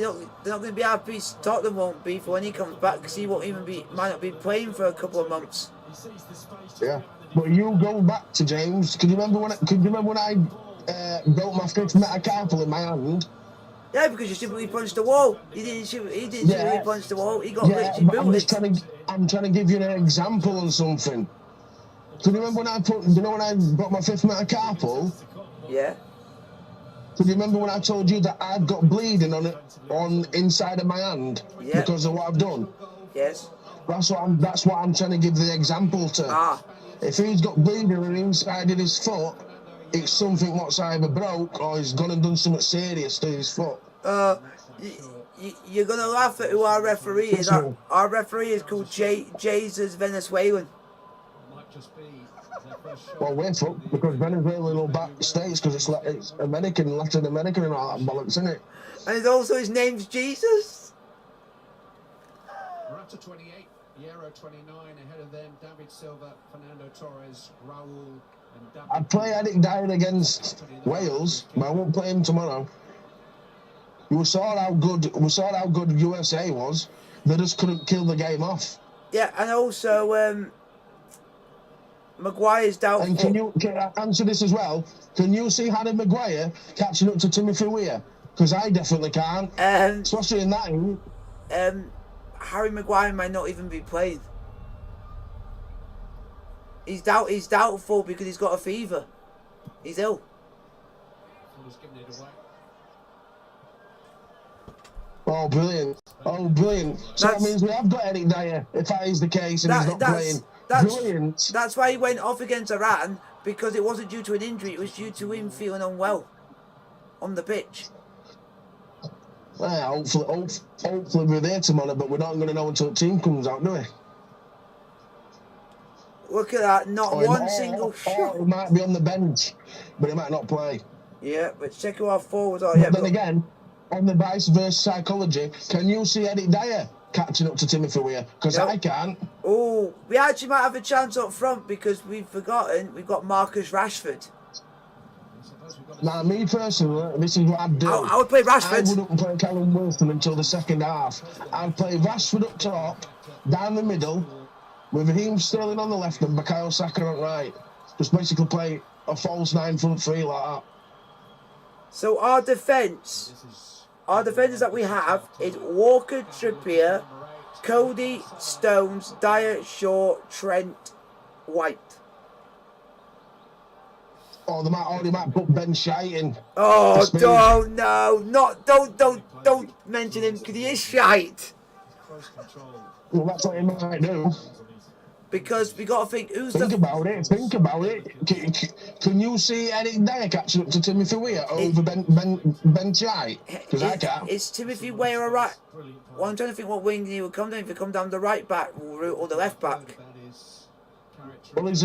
going to be happy. Tottenham won't be for when he comes back because he might not be playing for a couple of months. Yeah, but you go back to James. Could you remember when I broke my fifth metacarpal in my hand? Yeah, because you simply punched the wall. He didn't simply punch the wall. He got literally booted. I'm trying to give you an example on something. Do you remember when I broke my fifth metacarpal? Yeah. Do you remember when I told you that I've got bleeding on inside of my hand because of what I've done? Yes. That's what I'm trying to give the example to. If he's got bleeding on the inside of his foot, it's something what's either broke or he's gone and done something serious to his foot. You're gonna laugh at who our referee is. Our referee is called Jesus Venezuelan. Well, we're fucked because Venezuela will back States because it's American, Latin American and all that bollocks, isn't it? And also his name's Jesus. Morata 28, Hierro 29, ahead of them, David Silva, Fernando Torres, Raul, and David. I'd play Eric Dyer against Wales, but I won't play him tomorrow. We saw how good USA was. They just couldn't kill the game off. Yeah, and also Maguire's doubtful. And can I answer this as well? Can you see Harry Maguire catching up to Timothy Weah? Because I definitely can't. Especially in that. Harry Maguire might not even be playing. He's doubtful because he's got a fever. He's ill. Oh, brilliant. Oh, brilliant. So that means we have got Eric Dyer, if that is the case, and he's not playing. Brilliant. That's why he went off against Iran, because it wasn't due to an injury, it was due to him feeling unwell on the pitch. Well, hopefully we're there tomorrow, but we're not going to know until the team comes out, do we? Look at that, not one single shot. He might be on the bench, but he might not play. Yeah, but check who our forwards are. But then again, on the vice versa psychology, can you see Eric Dyer catching up to Timothy Weah? Because I can't. Oh, we actually might have a chance up front because we've got Marcus Rashford. Now, me personally, this is what I'd do. I would play Rashford. I wouldn't play Callum Wilson until the second half. I'd play Rashford up top, down the middle, with Raheem Sterling on the left and Bukayo Saka on right. Just basically play a false 9 front three like that. So our defenders that we have is Walker, Trippier, Cody, Stones, Dyer, Shaw, Trent, White. Or they might put Ben Shite in. Oh, don't mention him because he is shite. Well, that's what he might do. Because we got to think Think about it. Can you see Eric Dyer catching up to Timothy Weah over Ben Shite? Because I can't. Is Timothy Weah a right? Well, I'm trying to think what wing he would come down. If he come down the right back route or the left back. Well, he's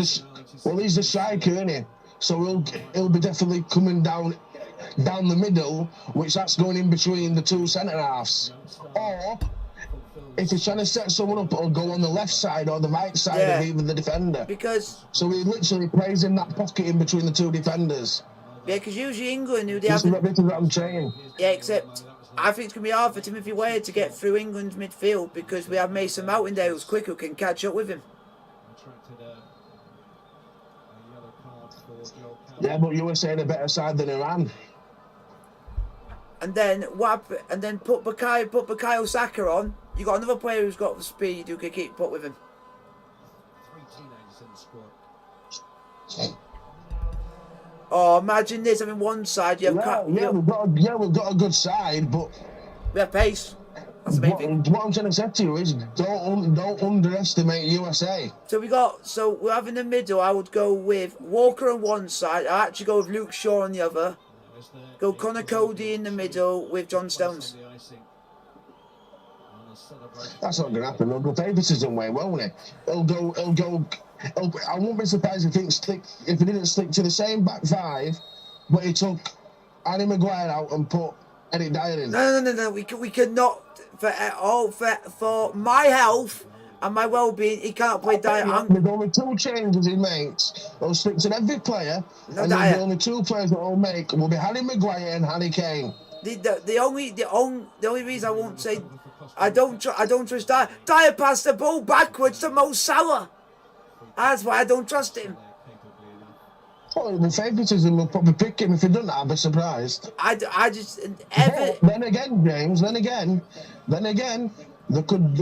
a striker, isn't he? So he'll be definitely coming down the middle, which that's going in between the two centre halves. Or if he's trying to set someone up, it'll go on the left side or the right side of even the defender. So he literally plays in that pocket in between the two defenders. Yeah, because usually England, who they This have... is what I'm saying. Yeah, except I think it's going to be hard for Timothy Weah to get through England's midfield because we have Mason Mount there who's quick, who can catch up with him. Yeah, but USA are a better side than Iran. And then put Bukayo Saka on. You got another player who's got speed who can keep up with him. 3 teenagers in the squad. Oh, imagine this having one side. You have we've got a good side, but we have pace. That's the main thing. What I'm trying to say to you is don't underestimate USA. So we're having the middle. I would go with Walker on one side. I actually go with Luke Shaw on the other. Go Connor Cody in the middle with John Stones. That's not going to happen. They'll go favouritism way, won't it? I won't be surprised if he didn't stick to the same back five, but he took Harry Maguire out and put Eric Dyer in. No. We cannot. For my health and my well-being, he can't play Dyer. There's only 2 changes he makes. He'll stick to every player, and the only 2 players that he'll make will be Harry Maguire and Harry Kane. The only reason I won't say I don't trust Dyer. Dyer passed the ball backwards to Mo Salah. That's why I don't trust him. Well, the favouritism will probably pick him. If he doesn't, I'd be surprised. Then again, James. Then again, they could.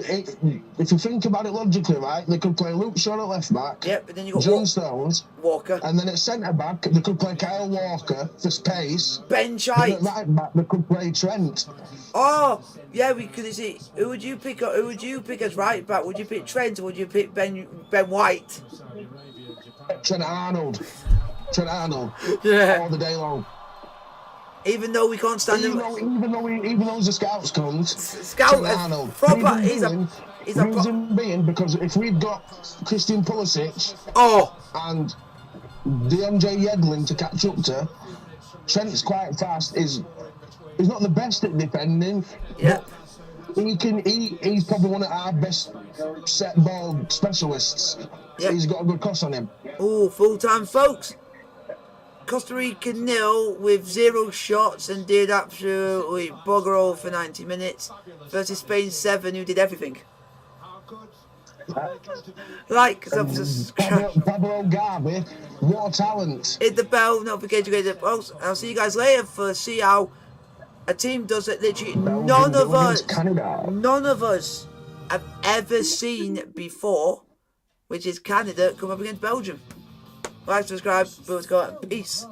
If you think about it logically, right? They could play Luke Shaw at left back. Yep, but then you got John Stones, Walker, and then at centre back they could play Kyle Walker for space. Ben Chite. At right back they could play Trent. Oh, yeah, we could see. Who would you pick as right back? Would you pick Trent or would you pick Ben White? Trent Arnold. Yeah. All the day long. Even though we can't stand him. Even though the scouts comes. Trent Arnold. Proper. Reason being because if we've got Christian Pulisic. And DeAndre Yedlin to catch up to, Trent's quite fast. He's not the best at defending. Yeah. He's probably one of our best set ball specialists. Yep. He's got a good cross on him. Oh, full time, folks. Costa Rica 0 with 0 shots and did absolutely bugger all for 90 minutes versus Spain 7 who did everything. Like, subscribe. Pablo Gavi, what a talent. Hit the bell, not forget to get the post. I'll see you guys later for see how a team does that literally none of us have ever seen before, which is Canada come up against Belgium. Like, subscribe, peace.